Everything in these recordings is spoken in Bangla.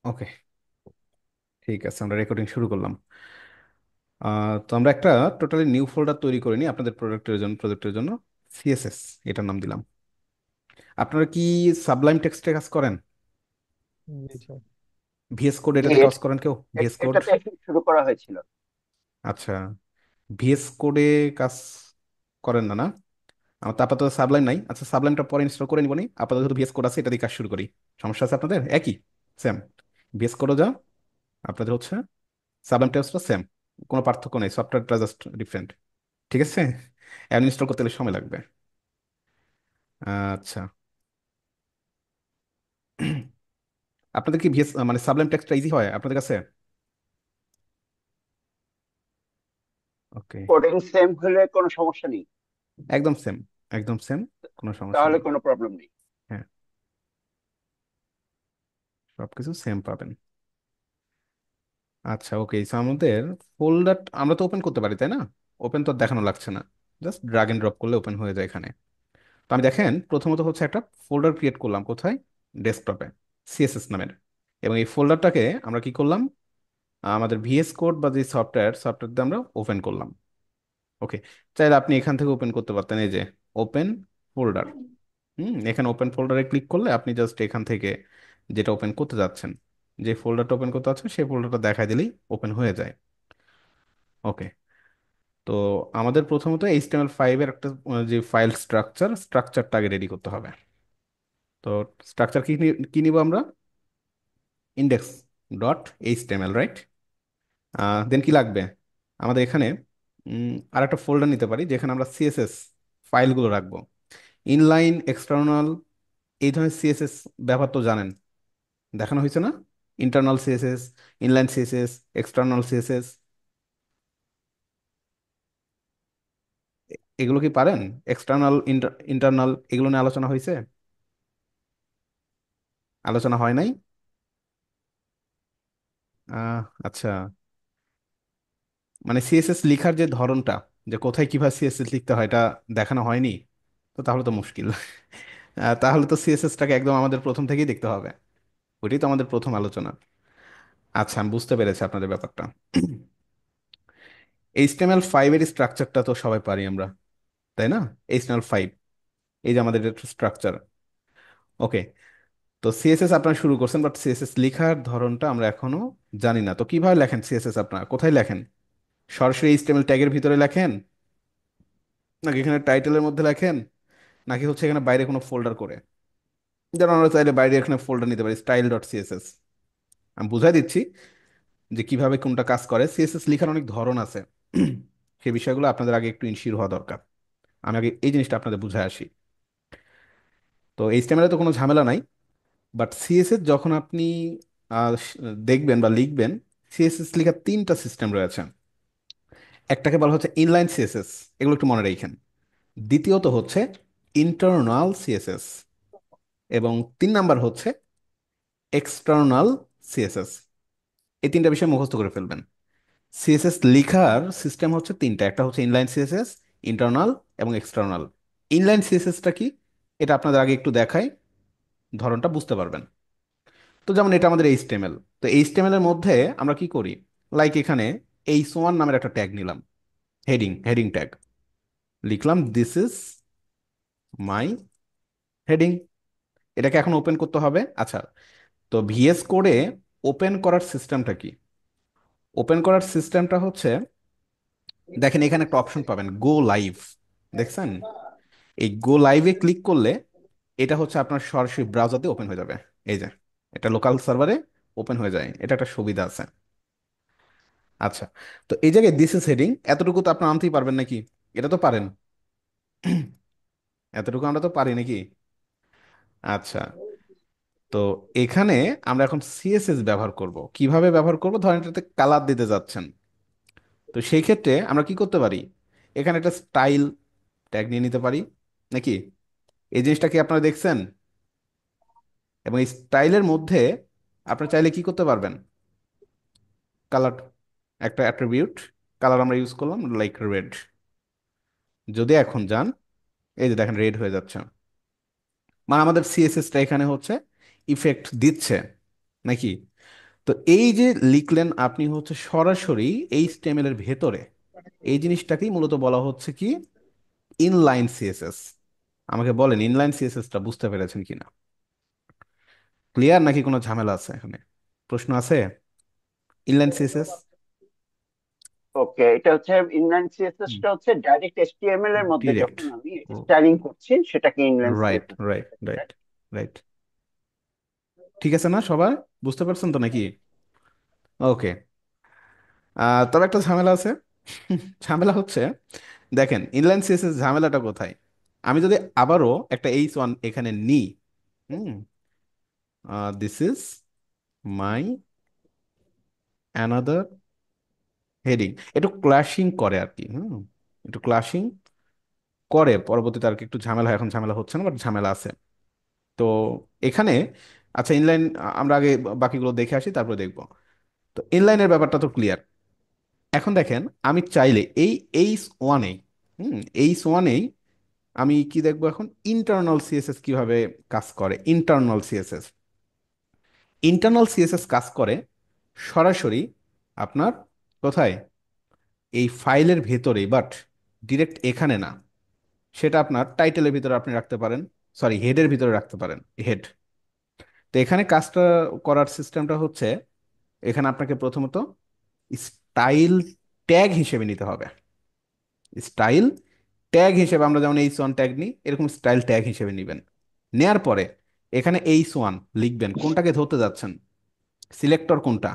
ওকে, ঠিক আছে, আমরা রেকর্ডিং শুরু করলাম। তো আমরা একটা টোটালি নিউ ফোল্ডার তৈরি করে নিই আপনাদের প্রজেক্টের জন্য। সিএসএস এটার নাম দিলাম। আপনারা কি সাবলাইম টেক্সটে কাজ করেন? জি স্যার। ভিএস কোড জি, এটাতে কাজ করেন কেউ? VS code. এটাতে শুরু করা হয়েছিল। আচ্ছা, ভিএস কোডে কাজ করেন না না? আমার তো আপাতত সাবলাইম নাই। আচ্ছা, সাবলাইমটা পরে ইনস্টল করে নিব নি, আপাতত যেহেতু ভিএস কোড আছে এটা দিয়ে কাজ শুরু করি। সমস্যা আছে আপনাদের? একই, সেম। ভিএস কোডও যা আপনাদের হচ্ছে, সাবলাইম টেক্সটও সেম। কোনো পার্থক্য নেই, সফটওয়্যারটা জাস্ট ডিফারেন্ট। ঠিক আছে, এখন ইনস্টল করতে হলে সময় লাগবে। আচ্ছা, আপনাদের কি ভিএস মানে সাবলাইম টেক্সটটা ইজি হয় আপনাদের কাছে? ওকে, কোডিং সেম হলে কোনো সমস্যা নেই। একদম সেম, একদম সেম, কোনো সমস্যা তাহলে নেই। কোনো প্রবলেম নেই। হ্যাঁ, সবকিছু সেম পাবেন। আচ্ছা, ওকে, আমাদের ফোল্ডার আমরা তো ওপেন করতে পারি তাই না? ওপেন তো আর দেখানো লাগছে না, জাস্ট ড্রাগ এন্ড ড্রপ করলে ওপেন হয়ে যায় এখানে। তো আমি দেখেন প্রথমত হচ্ছে একটা ফোল্ডার ক্রিয়েট করলাম, কোথায়? ডেস্কটপে, সিএসএস নামের। এবং এই ফোল্ডারটাকে আমরা কি করলাম, আমাদের ভিএস কোড বা যে সফটওয়্যার দিয়ে আমরা ওপেন করলাম। ওকে, চাইলে আপনি এখান থেকে ওপেন করতে পারতেন, এই যে ওপেন ফোল্ডার। এখানে ওপেন ফোল্ডারে ক্লিক করলে আপনি জাস্ট এখান থেকে যেটা ওপেন করতে যাচ্ছেন, যে ফোল্ডারটা ওপেন করতে যাচ্ছেন সেই ফোল্ডারটা দেখাই দিলেই ওপেন হয়ে যায়। ওকে, তো আমাদের প্রথমত HTML5 এর একটা যে ফাইল স্ট্রাকচারটা আগে রেডি করতে হবে। তো স্ট্রাকচার কি নিব আমরা? Index dot HTML, right? Then কি লাগবে আমাদের এখানে? আর একটা ফোল্ডার নিতে পারি যেখানে আমরা সিএসএস ফাইলগুলো রাখবো। ইনলাইন, এক্সটার্নাল, এই ধরনের সিএসএস ব্যবহার তো জানেন, দেখানো হয়েছে না? Internal CSS, inline CSS, external CSS, এগুলো কি পারেন? এক্সটার্নাল, ইন্টারনাল, এগুলো নিয়ে আলোচনা হয়েছে? আলোচনা হয় নাই? আচ্ছা, মানে সিএসএস লিখার যে ধরনটা, যে কোথায় কিভাবে সিএসএস লিখতে হয় এটা দেখানো হয়নি? তো তাহলে তো মুশকিল। তাহলে তো সিএসএসটাকে একদম আমাদের প্রথম থেকেই দেখতে হবে। ওইটাই তো আমাদের প্রথম আলোচনা। আচ্ছা, আমি বুঝতে পেরেছি আপনাদের ব্যাপারটা। HTML5 এর স্ট্রাকচারটা তো সবাই পারি আমরা, তাই না? HTML5, এই যে আমাদের স্ট্রাকচার। ওকে, তো সিএসএস আপনারা শুরু করছেন, বাট সিএসএস লেখার ধরনটা আমরা এখনো জানি না। তো কিভাবে লেখেন সিএসএস, আপনারা কোথায় লেখেন? সরাসরি HTML ট্যাগের ভিতরে লেখেন, নাকি এখানে টাইটেলের মধ্যে লেখেন, নাকি হচ্ছে এখানে বাইরে কোনো ফোল্ডার করে? যেমন আমরা চাইলে বাইরে এখানে ফোল্ডার নিতে পারি, style.css। আমি বুঝাই দিচ্ছি যে কিভাবে কোনটা কাজ করে। সিএসএস লেখার অনেক ধরন আছে, সেই বিষয়গুলো আপনাদের আগে একটু ইনশিওর হওয়া দরকার। আমি আগে এই জিনিসটা আপনাদের বুঝায় আসি। তো এইচটিএমএল এ তো কোনো ঝামেলা নাই, বাট সিএসএস যখন আপনি আহ, স- দেখবেন বা লিখবেন, সিএসএস লেখার তিনটা সিস্টেম রয়েছে। একটাকে বলা হচ্ছে ইনলাইন সিএসএস, এগুলো একটু মনে রাখেন। দ্বিতীয়ত হচ্ছে ইন্টারনাল সিএসএস, এবং 3 নাম্বার হচ্ছে এক্সটার্নাল সিএসএস। এই তিনটা বিষয় মুখস্থ করে ফেলবেন। সিএসএস লেখার সিস্টেম হচ্ছে তিনটা, একটা হচ্ছে ইনলাইন সিএসএস, ইন্টারনাল এবং এক্সটার্নাল। ইনলাইন সিএসএসটা কি, এটা আপনাদের আগে একটু দেখাই, ধরনটা বুঝতে পারবেন। তো যেমন এটা আমাদের এইচটিএমএল, তো এইচটিএমএল এর মধ্যে আমরা কি করি, লাইক এখানে h1 নামের একটা ট্যাগ নিলাম, হেডিং ট্যাগ, লিখলাম দিস ইজ মাই হেডিং। এটাকে এখন ওপেন করতে হবে। আচ্ছা, তো ভিএস কোডে ওপেন করার সিস্টেমটা কি? ওপেন করার সিস্টেমটা হচ্ছে, দেখেন এখানে একটা অপশন পাবেন, গো লাইভ, দেখছেন? এই গো লাইভে ক্লিক করলে এটা হচ্ছে আপনার সরাসরি ব্রাউজাতে ওপেন হয়ে যাবে। এই যে, এটা লোকাল সার্ভারে ওপেন হয়ে যায়, এটা একটা সুবিধা আছে। আচ্ছা, তো এই জায়গায় দিস ইজ হেডিং, এতটুকু তো আপনার আনতেই পারবেন নাকি? এটা তো পারেন, এতটুকু আমরা তো পারি নাকি? আচ্ছা, তো এখানে আমরা এখন সিএসএস ব্যবহার করব। কিভাবে ব্যবহার করব? ধরেন এটাতে কালার দিতে যাচ্ছেন, তো সেই ক্ষেত্রে আমরা কি করতে পারি, এখানে একটা স্টাইল ট্যাগ নিয়ে নিতে পারি নাকি? এই জিনিসটা কি আপনারা দেখছেন? এবং এই স্টাইলের মধ্যে আপনারা চাইলে কি করতে পারবেন, কালার, একটা অ্যাট্রিবিউট কালার আমরা ইউজ করলাম, লাইক রেড। যদি এখন যান, এই যে দেখেন রেড হয়ে যাচ্ছে, মানে আমাদের সিএসএসটা এখানে হচ্ছে ইফেক্ট দিচ্ছে। নাকি? তো এই যে লিখলেন আপনি হচ্ছে সরাসরি এইচটিএমএল এর ভেতরে, এই জিনিসটাকেই মূলত বলা হচ্ছে কি ইনলাইন সিএসএস। আমাকে বলেন ইনলাইন সিএসএসটা বুঝতে পেরেছেন কিনা? ক্লিয়ার নাকি কোনো ঝামেলা আছে এখানে? প্রশ্ন আছে? ইনলাইন সিএসএস ওকে, এটা হচ্ছে ইনলাইন সিএসএস টা হচ্ছে ডাইরেক্ট এইচটিএমএল এর মধ্যে ডিরেক্ট। যখন আমি স্টাইলিং করছি সেটাকে ইনলাইন রাইট, সিএসএস রাইট, বলে, রাইট, right? রাইট। ঠিক আছে না সবাই? বুঝতে পারছেন তো নাকি? ওকে। তবে একটা ঝামেলা আছে। ঝামেলা হচ্ছে, দেখেন ইনলাইন সিএসএস ঝামেলাটা কোথায়। আমি যদি আবারও একটা এইচ ওয়ান এখানে নিই, hmm, this is my another heading, একটু ক্লাশিং করে আর কি, একটু ক্লাশিং করে, পরবর্তীতে আর কি একটু ঝামেলা হয়, এখন ঝামেলা হচ্ছে না বাট ঝামেলা আছে। তো এখানে, আচ্ছা ইনলাইন, আমরা আগে বাকিগুলো দেখে আসি তারপরে দেখবো। তো ইনলাইনের ব্যাপারটা তো ক্লিয়ার। এখন দেখেন আমি চাইলে এই এইচ ওয়ানে, এইচ ওয়ানেই আমি কি দেখবো এখন, ইন্টারনাল সিএসএস কিভাবে কাজ করে। ইন্টারনাল সিএসএস কাজ করে সরাসরি আপনার কোথায়, এই ফাইলের ভেতরেই, বাট ডিরেক্ট এখানে না। সেটা আপনার টাইটেলের ভিতরে আপনি রাখতে পারেন, সরি হেডের ভিতরে রাখতে পারেন, হেড। তো এখানে কাজটা করার সিস্টেমটা হচ্ছে, এখানে আপনাকে প্রথমত স্টাইল ট্যাগ হিসেবে নিতে হবে। স্টাইল ট্যাগ হিসেবে আমরা যেমন এইচ ওয়ান ট্যাগ নিই, এরকম স্টাইল ট্যাগ হিসেবে নেবেন। নেয়ার পরে এখানে এইচ ওয়ান লিখবেন, কোনটাকে ধরতে যাচ্ছেন, সিলেক্টর কোনটা।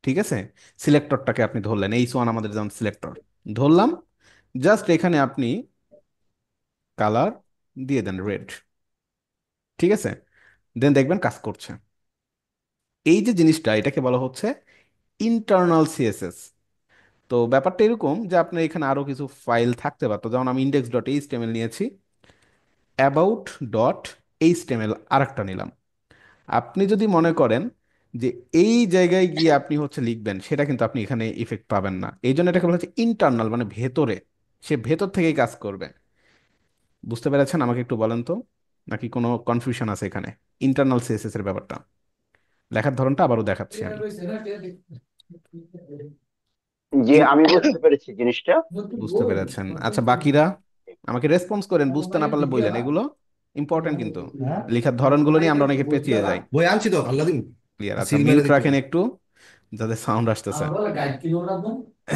ঠিক আছে, সিলেক্টরটাকে আপনি ধরলেন, এইচ ওয়ান আমাদের যেমন সিলেক্টর ধরলাম। জাস্ট এখানে আপনি কালার দিয়ে দেন রেড। ঠিক আছে, দেন দেখবেন কাজ করছে। এই যে জিনিসটা, এটাকে বলা হচ্ছে ইন্টারনাল সিএসএস। তো ব্যাপারটা এরকম যে আপনার এখানে আরো কিছু ফাইল থাকতে পারতো, যেমন আমি index.html নিয়েছি, about.html আরেকটা নিলাম। আপনি যদি মনে করেন যে এই জায়গায় গিয়ে আপনি হচ্ছে লিখবেন, সেটা কিন্তু আপনি এখানে ইফেক্ট পাবেন না। এই জন্য এটাকে বলা হচ্ছে ইন্টারনাল, মানে ভেতরে, সে ভেতর থেকেই কাজ করবে। বুঝতে পেরেছেন আমাকে একটু বলেন তো, নাকি কোনো কনফিউশন আছে এখানে ইন্টারনাল সিএসএস এর ব্যাপারটা? লেখার ধরনটা আবারও দেখাচ্ছি আমি। যে ইন- আমি বুঝতে পেরেছি জিনিসটা। বুঝতে পেরেছেন? আচ্ছা বাকিরা আমাকে রেসপন্স করেন, বুঝতে না পারলে বললেন, এগুলো ইম্পর্টেন্ট কিন্তু। লেখার ধরনগুলো নিয়ে আমরা অনেকে পেঁচিয়ে যাই। বই আনছি তো আল্লাহ দিন। ক্লিয়ার? আচ্ছা সিল মেরে মিউট দেখতে রাখেন একটু, যাতে সাউন্ড আসতেছে।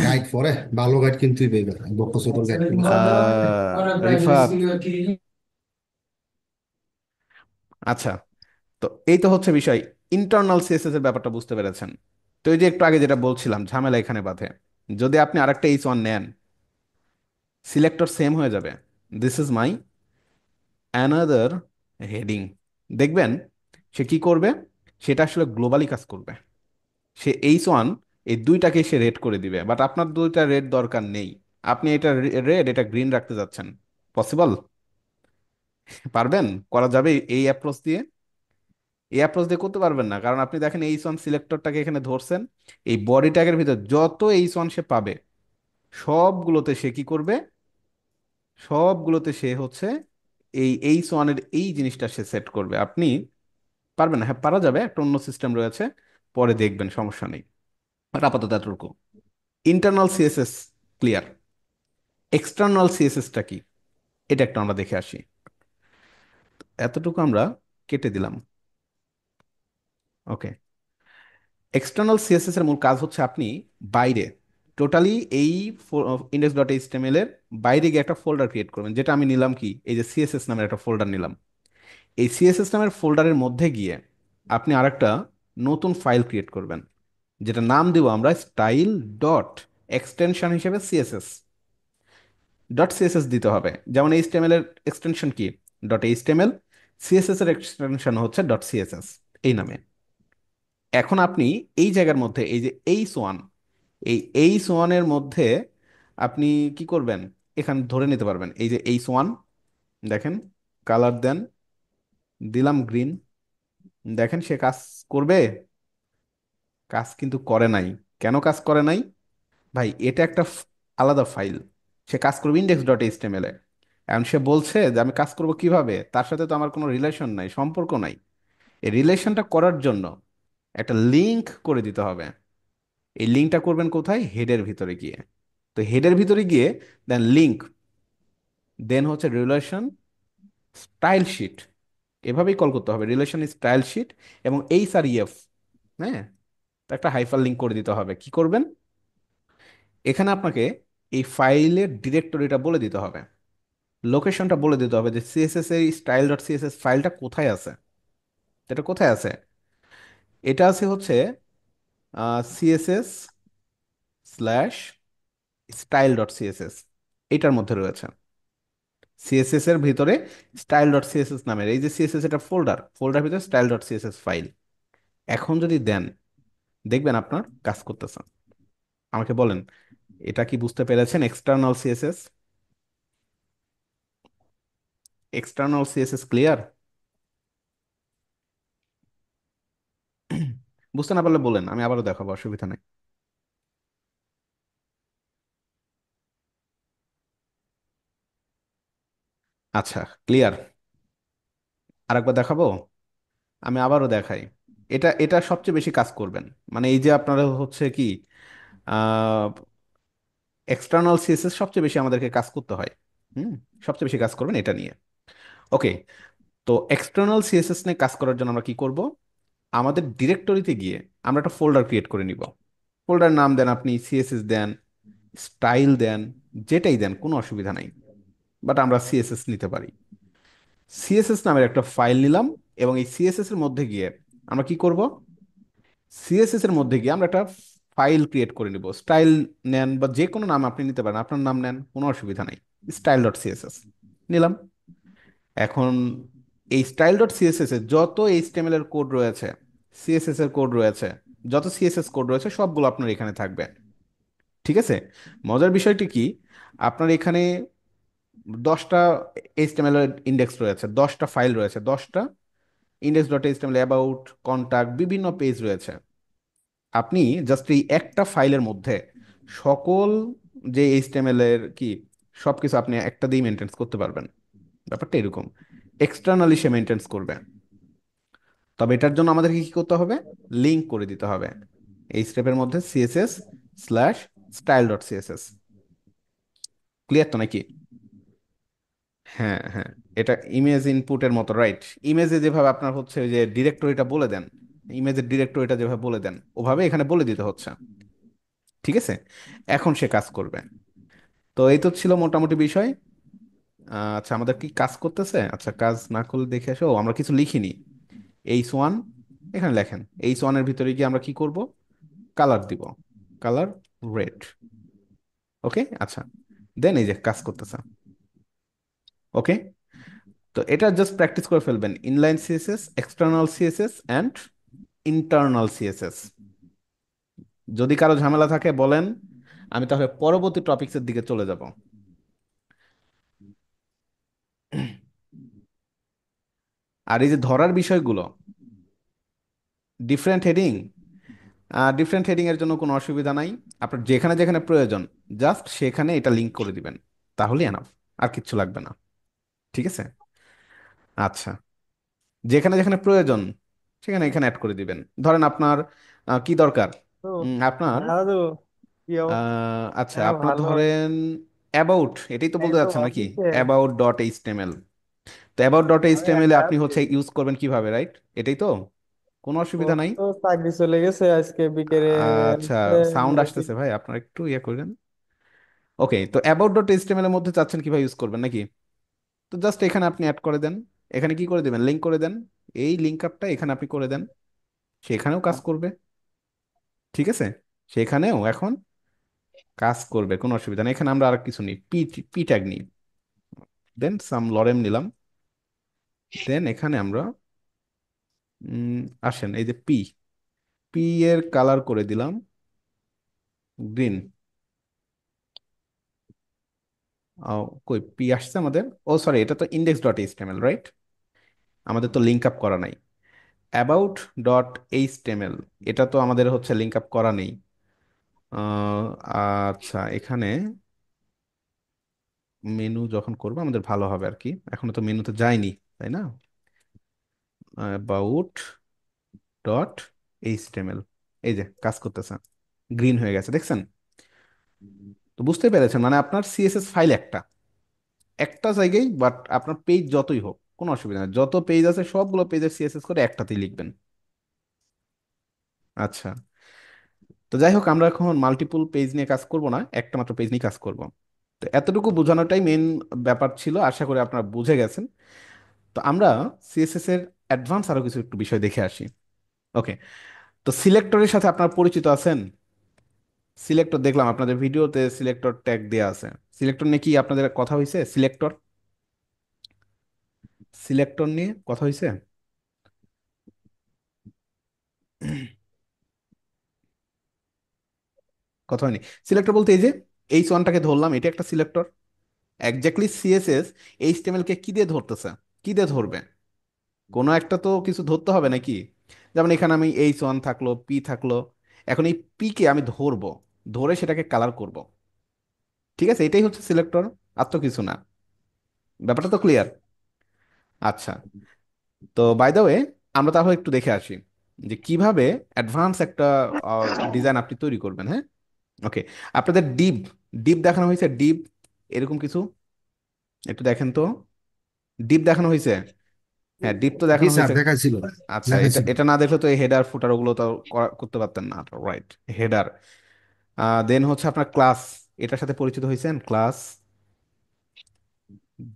গাইড পরে ভালো গাইড কিনতেই পেয়ে গেল বক্স তোর গাইড কিনতে রিফাত, আচ্ছা, তো এই তো হচ্ছে বিষয়। ইন্টারনাল সিএসএস এর ব্যাপারটা বুঝতে পেরেছেন? তো এই যে একটু আগে যেটা বলছিলাম, ঝামেলা এখানে বাধে। যদি আপনি আরেকটা এইচ ওয়ান নেন, সিলেক্টর সেম হয়ে যাবে, this is my another heading. দেখবেন সে কি করবে, সেটা আসলে গ্লোবালি কাজ করবে। সে এইচ ওয়ান, এই দুইটাকে সে রেড করে দিবে, বাট আপনার দুইটা রেড দরকার নেই। আপনি এটা রেড, এটা গ্রিন রাখতে যাচ্ছেন। পসিবল? পারবেন? করা যাবে এই অ্যাপ্রোচ দিয়ে? এই অ্যাপ্রোচ দিয়ে করতে পারবেন না, কারণ আপনি দেখেন এইচ ওয়ান সিলেক্টরটাকে এখানে ধরছেন, এই বডি ট্যাগের ভিতর যত এইচ ওয়ান সে পাবে, সবগুলোতে সে কি করবে, সবগুলোতে সে হচ্ছে এই এইচ ওয়ানের এই জিনিসটা সে সেট করবে। আপনি পারবেন না? হ্যাঁ পারা যাবে, একটা অন্য সিস্টেম রয়েছে, পরে দেখবেন, সমস্যা নেই। বাট আপাতত এতটুকু ইন্টারনাল সিএসএস ক্লিয়ার। এক্সটার্নাল সিএসএসটা কি, এটা একটা আমরা দেখে আসি। এতটুকু আমরা কেটে দিলাম। ওকে। এক্সটার্নাল সিএসএস এর মূল কাজ হচ্ছে আপনি বাইরে, টোটালি এই index.html এর বাইরে গিয়ে একটা ফোল্ডার ক্রিয়েট করবেন, যেটা আমি নিলাম কি, এই যে সিএসএস নামের একটা ফোল্ডার নিলাম। এই সিএসএস নামের ফোল্ডারের মধ্যে গিয়ে আপনি আরেকটা নতুন ফাইল ক্রিয়েট করবেন, যেটা নাম দিব আমরা স্টাইল ডট এক্সটেনশন হিসেবে সিএসএস। ডট সিএসএস দিতে হবে, যেমন এইচটিএমএল এর এক্সটেনশন কি, ডট এইচটিএমএল, সিএসএস এর এক্সটেনশন হচ্ছে ডট সিএসএস, এই নামে। এখন আপনি এই জায়গার মধ্যে এই যে এইচ ওয়ান, এই এইচ ওয়ানের মধ্যে আপনি কি করবেন, এখানে ধরে নিতে পারবেন এই যে এইচ ওয়ান, দেখেন, কালার দেন, দিলাম গ্রিন, দেখেন সে কাজ করবে। কাজ কিন্তু করে নাই। কেন কাজ করে নাই? ভাই এটা একটা আলাদা ফাইল, সে কাজ করবে index.html এ। এখন সে বলছে যে আমি কাজ করব কিভাবে, তার সাথে তো আমার কোনো রিলেশন নাই, সম্পর্ক নাই। এই রিলেশনটা করার জন্য একটা লিঙ্ক করে দিতে হবে। এই লিঙ্কটা করবেন কোথায়? হেডের ভিতরে গিয়ে। তো হেডের ভিতরে গিয়ে দেন লিঙ্ক, দেন হচ্ছে রিলেশন স্টাইল শিট, এভাবেই কল করতে হবে, রিলেশন স্টাইল শিট এবং এইচ আর ইএফ। হ্যাঁ, তো একটা হাইপার লিঙ্ক করে দিতে হবে। কি করবেন? এখানে আপনাকে এই ফাইলের ডিরেক্টরিটা বলে দিতে হবে, লোকেশনটা বলে দিতে হবে যে সিএসএস এর স্টাইল ডট সিএসএস ফাইলটা কোথায় আছে। এটা কোথায় আছে? এটা আছে হচ্ছে CSS slash style dot CSS, এটার মধ্যে রয়েছে। সিএসএস এর ভিতরে স্টাইল ডট সিএসএস নামের এই যে সিএসএস, এটা ফোল্ডার, ফোল্ডার ভিতরে স্টাইল ডট সিএসএস ফাইল। এখন যদি দেন, দেখবেন আপনার কাজ করতেছে। আমাকে বলেন, এটা কি বুঝতে পেরেছেন? External CSS, external CSS clear? বুঝতে না পারলে বলেন, আমি আবারও দেখাবো, অসুবিধা নেই। আচ্ছা, ক্লিয়ার? আরেকবার দেখাবো? আমি আবারও দেখাই। এটা এটা সবচেয়ে বেশি কাজ করবেন। মানে এই যে আপনারা হচ্ছে কি, এক্সটার্নাল সিএসএস সবচেয়ে বেশি আমাদেরকে কাজ করতে হয়। হুম, সবচেয়ে বেশি কাজ করবেন এটা নিয়ে। ওকে, তো এক্সটার্নাল সিএসএস নিয়ে কাজ করার জন্য আমরা কি করব? আমাদের ডিরেক্টরিতে গিয়ে আমরা একটা ফোল্ডার ক্রিয়েট করে নিব। ফোল্ডার নাম দেন আপনি সিএসএস দেন, স্টাইল দেন, যেটাই দেন, কোনো অসুবিধা নাই। বাট আমরা সিএসএস নিতে পারি। সিএসএস নামের একটা ফাইল নিলাম, এবং এই সিএসএস এর মধ্যে গিয়ে আমরা কি করব? সিএসএস এর মধ্যে গিয়ে আমরা একটা ফাইল ক্রিয়েট করে নিব। স্টাইল নেন বা যে কোনো নাম আপনি নিতে পারেন, আপনার নাম নেন, কোনো অসুবিধা নেই। স্টাইল ডট সিএসএস নিলাম। এখন এই স্টাইল ডট সিএসএস এর যত এইচটিএমএল এর কোড রয়েছে, সিএসএস এর কোড রয়েছে, যত সিএসএস কোড রয়েছে সবগুলো আপনার এখানে থাকবে। ঠিক আছে? মজার বিষয়টি কি, আপনার এখানে 10টা এইচটিএমএল এর ইন্ডেক্স রয়েছে, 10টা ফাইল রয়েছে, 10টা index dot HTML, about, contact, বিভিন্ন পেজ রয়েছে। আপনি জাস্ট এই একটা ফাইলের মধ্যে সকল যে এইচটিএমএল এর কি সবকিছু আপনি একটা দিয়ে মেনটেন করতে পারবেন। ব্যাপারটা এরকম, এক্সটার্নালি সে মেনটেন করবে। তবে এটার জন্য আমাদেরকে কি করতে হবে? লিঙ্ক করে দিতে হবে এই স্টেপের মধ্যে CSS slash style dot CSS. Clear তো নাকি? হ্যাঁ, হ্যাঁ, এটা ইমেজ ইনপুটের মতো, রাইট? ইমেজে যেভাবে আপনার হচ্ছে ওই যে ডিরেক্টরিটা বলে দেন, ইমেজের ডিরেক্টরিটা যেভাবে বলে দেন, ওভাবে এখানে বলে দিতে হচ্ছে। ঠিক আছে, এখন সে কাজ করবে। তো এই তো ছিল মোটামুটি বিষয়। আচ্ছা, আমাদের কি কাজ করতেছে? আচ্ছা, কাজ না করলে দেখে আসো, আমরা কিছু লিখিনি। H1, এখানে লেখেন H1 এর ভিতরে গিয়ে আমরা কি করব? কালার দিব, কালার রেড। ওকে, আচ্ছা, দেন এই যে কাজ করতেছে। ওকে, তো এটা জাস্ট প্র্যাকটিস করে ফেলবেন, inline CSS, external CSS and internal CSS. যদি কারো ঝামেলা থাকে বলেন, আমি তাহলে পরবর্তী টপিক্সের দিকে চলে যাব। আর এই যে ধরার বিষয়গুলো, ডিফারেন্ট হেডিং, ডিফারেন্ট হেডিং এর জন্য কোনো অসুবিধা নাই। আপনার যেখানে যেখানে প্রয়োজন জাস্ট সেখানে এটা লিংক করে দিবেন, তাহলে এনাফ, আর কিচ্ছু লাগবে না। ঠিক আছে? আচ্ছা, যেখানে যেখানে প্রয়োজন সেখানে এখানে অ্যাড করে দিবেন। ধরেন আপনার কি দরকার? তো আপনার হ্যাঁ দাদু, কি আচ্ছা, হ্যাঁ আপনার ভালো। ধরেন অ্যাবাউট, এটাই তো এই বলতে তো যাচ্ছেন নাকি? ভাবতেছে অ্যাবাউট ডট এইচটিএমএল। তো অ্যাবাউট ডট আমি এইচটিএমএল এ একা আপনি আছি। হচ্ছে ইউজ করবেন কিভাবে, রাইট? এটাই তো, কোনো অসুবিধা ওর নাই। তো চাকরি চলে গেছে আজকে বিকেলে। আচ্ছা, হচ্ছে সাউন্ড মেসি। আসতেছে ভাই, আপনার একটু ইয়ে করেন। ওকে, তো অ্যাবাউট ডট এইচটিএমএল এর মধ্যে চাচ্ছেন কিভাবে ইউজ করবেন নাকি? তো জাস্ট এখানে আপনি অ্যাড করে দেন। এখানে কি করে দেবেন? লিংক করে দেন। এই লিংক আপটা এখানে আপনি করে দেন, সেখানেও কাজ করবে। ঠিক আছে, সেখানেও এখন কাজ করবে, কোনো অসুবিধা নেই। এখানে আমরা আর কিছু নিই, পি, পি ট্যাগ নিই, দেন সাম লরেম নিলাম। দেন এখানে আমরা উম, আসেন এই যে পি, পি এর কালার করে দিলাম গ্রিন। কই পি আসছে আমাদের? ও সরি, এটা তো ইন্ডেক্স ডট এইচটিএমএল, রাইট? আমাদের তো লিঙ্ক আপ করা নাই। অ্যাবাউট ডট এইচটিএমএল, এটা তো আমাদের হচ্ছে লিঙ্ক আপ করা নেই। আচ্ছা, এখানে মেনু যখন করবো আমাদের ভালো হবে আর কি, এখনো তো মেনুতে যায়নি, তাই না? অ্যাবাউট ডট এইচটিএমএল, এই যে কাজ করতেছে, গ্রিন হয়ে গেছে, দেখছেন? তো বুঝতে পেরেছেন, মানে আপনার সিএসএস ফাইল একটা একটা জায়গায়, বাট আপনার পেজ যতই হোক কোনো অসুবিধা নেই, যত পেজ আছে সবগুলো পেজের সিএসএস করে একটাতেই লিখবেন। আচ্ছা, তো যাই হোক, আমরা এখন মাল্টিপল পেজ নিয়ে কাজ করব না, একটা মাত্র পেজ নিয়ে কাজ করব। তো এতটুকু বোঝানোটাই মেন ব্যাপার ছিল, আশা করি আপনারা বুঝে গেছেন। তো আমরা সিএসএস এর অ্যাডভান্স আরো কিছু একটু বিষয় দেখে আসি। ওকে, তো সিলেক্টরের সাথে আপনারা পরিচিত আছেন? সিলেক্টর দেখলাম আপনাদের ভিডিওতে সিলেক্টর ট্যাগ দেয়া আছে। সিলেক্টর নিয়ে কি আপনাদের কথা হয়েছে? সিলেক্টর, সিলেক্টর নিয়ে কথা হয়েছে? কথা হয়নি। সিলেক্টর বলতে এই যে H1টাকে ধরলাম, এটা একটা সিলেক্টর। এক্স্যাক্টলি সিএসএস এইচটিএমএল কে কি দিয়ে ধরতেছে? কি দিয়ে ধরবে? কোনো একটা তো কিছু ধরতে হবে নাকি? যেমন এখানে আমি H1 থাকলো, পি থাকলো, এখন এই পি কে আমি ধরবো, ধরে সেটাকে কালার করব। ঠিক আছে, এটাই হচ্ছে সিলেক্টর, আর তো কিছু না। ব্যাপারটা তো ক্লিয়ার? আচ্ছা, তো বাই দ্য ওয়ে, আমরা তাহলে একটু দেখে আসি যে কিভাবে অ্যাডভান্স একটা ডিজাইন আপনি তৈরি করবেন। হ্যাঁ, ওকে। আপনাদের ডিপ, ডিপ দেখানো হয়েছে? ডিপ এরকম কিছু একটু দেখেন তো, ডিপ দেখানো হয়েছে? হ্যাঁ, ডিপ তো জি দেখানো স্যার, হয়েছে। দেখাইছিল। আচ্ছা, এটা দেখাইছিল। এটা না দেখলে তো এই হেডার ফুটার ওগুলো তো করতে পারতেন না, রাইট? হেডার, দেন হচ্ছে আপনার ক্লাস, এটার সাথে পরিচিত হয়েছেন? ক্লাস,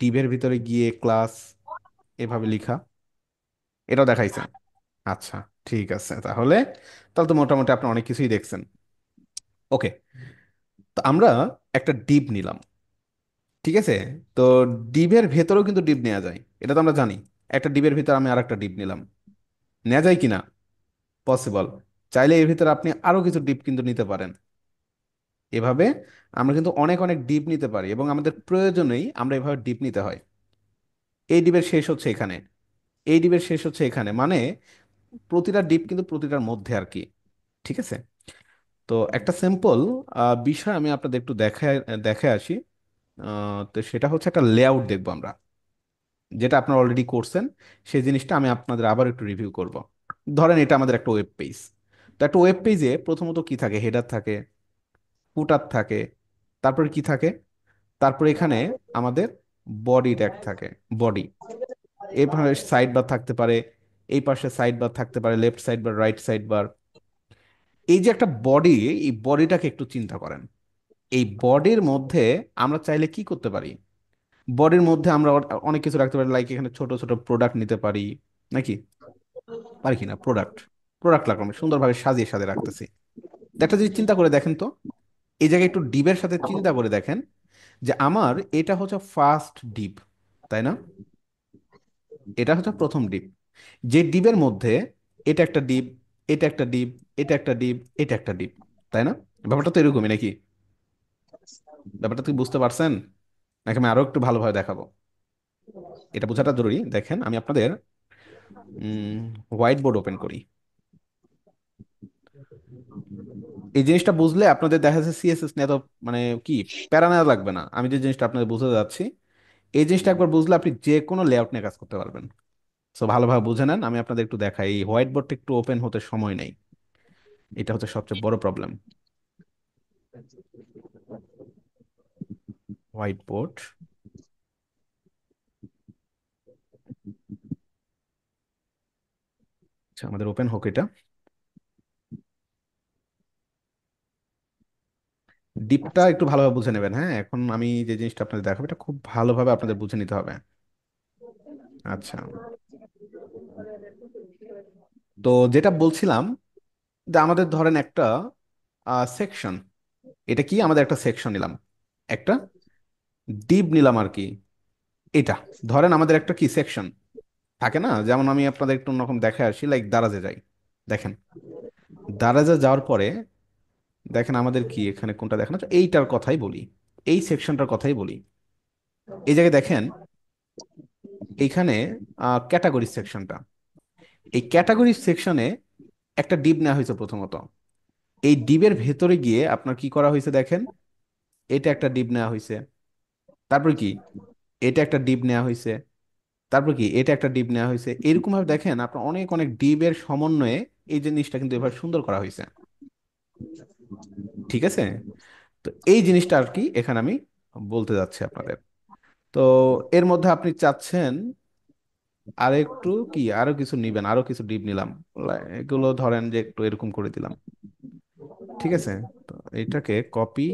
ডিবের ভিতরে গিয়ে ক্লাস এভাবে লিখা, এটাও দেখাইছে। আচ্ছা, ঠিক আছে, তাহলে তাহলে তো মোটামুটি আপনি অনেক কিছুই দেখছেন। ওকে, তো আমরা একটা ডিপ নিলাম, ঠিক আছে? তো ডিবের ভেতরেও কিন্তু ডিপ নেওয়া যায়, এটা তো আমরা জানি। একটা ডিবের ভিতরে আমি আর একটা ডিপ নিলাম, নেওয়া যায় কিনা? পসিবল। চাইলে এর ভিতরে আপনি আরো কিছু ডিপ কিন্তু নিতে পারেন। এভাবে আমরা কিন্তু অনেক অনেক ডিপ নিতে পারি, এবং আমাদের প্রয়োজনেই আমরা এভাবে ডিপ নিতে হয়। এই ডিপের শেষ হচ্ছে এখানে, এই ডিপের শেষ হচ্ছে এখানে, মানে প্রতিটা ডিপ কিন্তু প্রতিটার মধ্যে আর কি। ঠিক আছে, তো একটা সিম্পল বিষয় আমি আপনাদের একটু দেখায় দেখে আসি। তো সেটা হচ্ছে একটা লেআউট দেখবো আমরা, যেটা আপনারা অলরেডি করছেন, সেই জিনিসটা আমি আপনাদের আবার একটু রিভিউ করব। ধরেন এটা আমাদের একটা ওয়েব পেজ। তো একটা ওয়েব পেজে প্রথমত কি থাকে? হেডার থাকে, ফুটার থাকে, তারপরে কি থাকে? তারপরে এখানে আমাদের বডি ট্যাগ থাকে, বডি। এভাবে সাইড বার থাকতে পারে, এই পাশে সাইড বার থাকতে পারে, left side bar, right side bar. এই যে একটা বডি, এই বডিটাকে একটু চিন্তা করেন। এই বডির মধ্যে আমরা চাইলে কি করতে পারি? বডির মধ্যে আমরা অনেক কিছু রাখতে পারি, লাইক এখানে ছোট ছোট প্রোডাক্ট নিতে পারি নাকি? পারি কিনা? প্রোডাক্ট, প্রোডাক্ট রাখলাম, সুন্দরভাবে সাজিয়ে সাজিয়ে রাখতেছি। তো একটা জিনিস চিন্তা করে দেখেন তো, এই জায়গায় একটু ডিবের সাথে চিন্তা করে দেখেন যে আমার এটা হচ্ছে ফার্স্ট ডিপ, তাই না? এটা হচ্ছে প্রথম ডিপ, যে ডিপের মধ্যে এটা একটা ডিপ, এটা একটা ডিপ, এটা একটা ডিপ, এটা একটা ডিপ, তাই না? ব্যাপারটা তো এরকমই নাকি? ব্যাপারটা তুই বুঝতে পারছেন নাকি আমি আরো একটু ভালোভাবে দেখাবো? এটা বোঝাটা জরুরি। দেখেন আমি আপনাদের হোয়াইট বোর্ড ওপেন করি। এই জিনিসটা বুঝলে আপনাদের দেখা যাচ্ছে সিএসএস নিয়ে তো মানে কি প্যারা নেওয়া লাগবে না। আমি যে জিনিসটা আপনাদের বুঝতে যাচ্ছি, এই জিনিসটা একবার বুঝলে আপনি যে কোনো লেআউট নিয়ে কাজ করতে পারবেন। সো ভালোভাবে বুঝে নেন, আমি আপনাদের একটু দেখাই। এই হোয়াইট বোর্ডটা একটু ওপেন হতে সময় নেই, এটা হচ্ছে সবচেয়ে বড় প্রবলেম। হোয়াইট বোর্ড, আচ্ছা আমাদের ওপেন হোক এটা। ডিপটা একটু ভালোভাবে বুঝে নেবেন। হ্যাঁ, এখন আমি যে জিনিসটা আপনাদের দেখাবো এটা খুব ভালোভাবে আপনাদের বুঝে নিতে হবে। আচ্ছা, তো যেটা বলছিলাম, যে আমাদের ধরেন একটা সেকশন, এটা কি আমাদের একটা সেকশন নিলাম, একটা ডিপ নিলাম আর কি। এটা ধরেন আমাদের একটা কি সেকশন থাকে না, যেমন আমি আপনাদের একটু অন্যরকম দেখে আসি, লাইক দারাজে যাই। দেখেন, দারাজে যাওয়ার পরে দেখেন আমাদের কি এখানে কোনটা দেখেন, আচ্ছা, এইটার কথাই বলি, এই সেকশনটার কথাই বলি। এই জায়গায় দেখেন, এইখানে ক্যাটাগরি সেকশনটা, এই ক্যাটাগরি সেকশনে একটা ডিপ নেওয়া হয়েছে প্রথমত। এই ডিবের ভেতরে গিয়ে আপনার কি করা হয়েছে দেখেন, এটা একটা ডিপ নেওয়া হয়েছে, তারপর কি এটা একটা ডিপ নেওয়া হয়েছে, তারপর কি এটা একটা ডিপ নেওয়া হয়েছে। এরকম ভাবে দেখেন আপনার অনেক অনেক ডিবের সমন্বয়ে এই জিনিসটা কিন্তু এবার সুন্দর করা হয়েছে। ঠিক আছে, তো এই জিনিসটা আর কি এখানে আমি বলতে যাচ্ছি আপনাদের। তো এর মধ্যে আপনি চাচ্ছেন আর একটু কি আরো কিছু নিবেন, আরো কিছু ডিপ নিলাম, এগুলো ধরেন যে একটু এরকম করে দিলাম। ঠিক আছে, তো এটাকে কপি,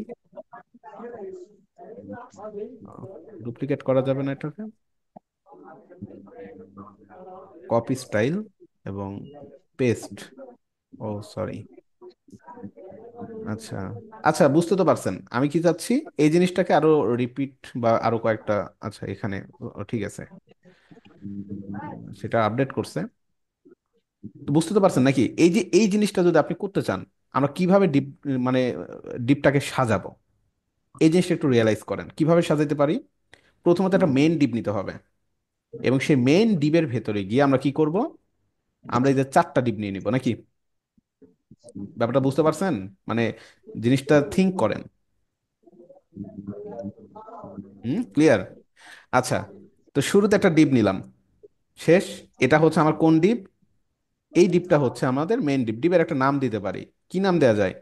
ডুপ্লিকেট করা যাবে না এটাকে, কপি স্টাইল এবং পেস্ট। ও সরি, আচ্ছা আচ্ছা, বুঝতে তো পারছেন আমি কি চাচ্ছি। এই জিনিসটাকে আরো রিপিট বা আরো কয়েকটা, আচ্ছা এখানে ঠিক আছে, সেটা আপডেট করছে। তো বুঝতে তো পারছেন নাকি, এই যে এই জিনিসটা যদি আপনি করতে চান, আমরা কিভাবে ডিপ, মানে ডিপটাকে সাজাবো, এই জিনিসটা একটু রিয়েলাইজ করেন কিভাবে সাজাতে পারি। প্রথমত একটা মেইন ডিপ নিতে হবে, এবং সেই মেইন ডিপের ভেতরে গিয়ে আমরা কি করব, আমরা এই যে চারটা ডিপ নিয়ে নিব নাকি। ব্যাপারটা বুঝতে পারছেন, মানে জিনিসটা থিঙ্ক করেন। ক্লিয়ার? আচ্ছা, তো শুরুতে একটা ডিপ নিলাম, শেষ, এটা হচ্ছে আমার কোন ডিপ, এই ডিপটা হচ্ছে আমাদের মেইন ডিপ। ডিপের একটা নাম দিতে পারি, কি নাম দেওয়া যায়?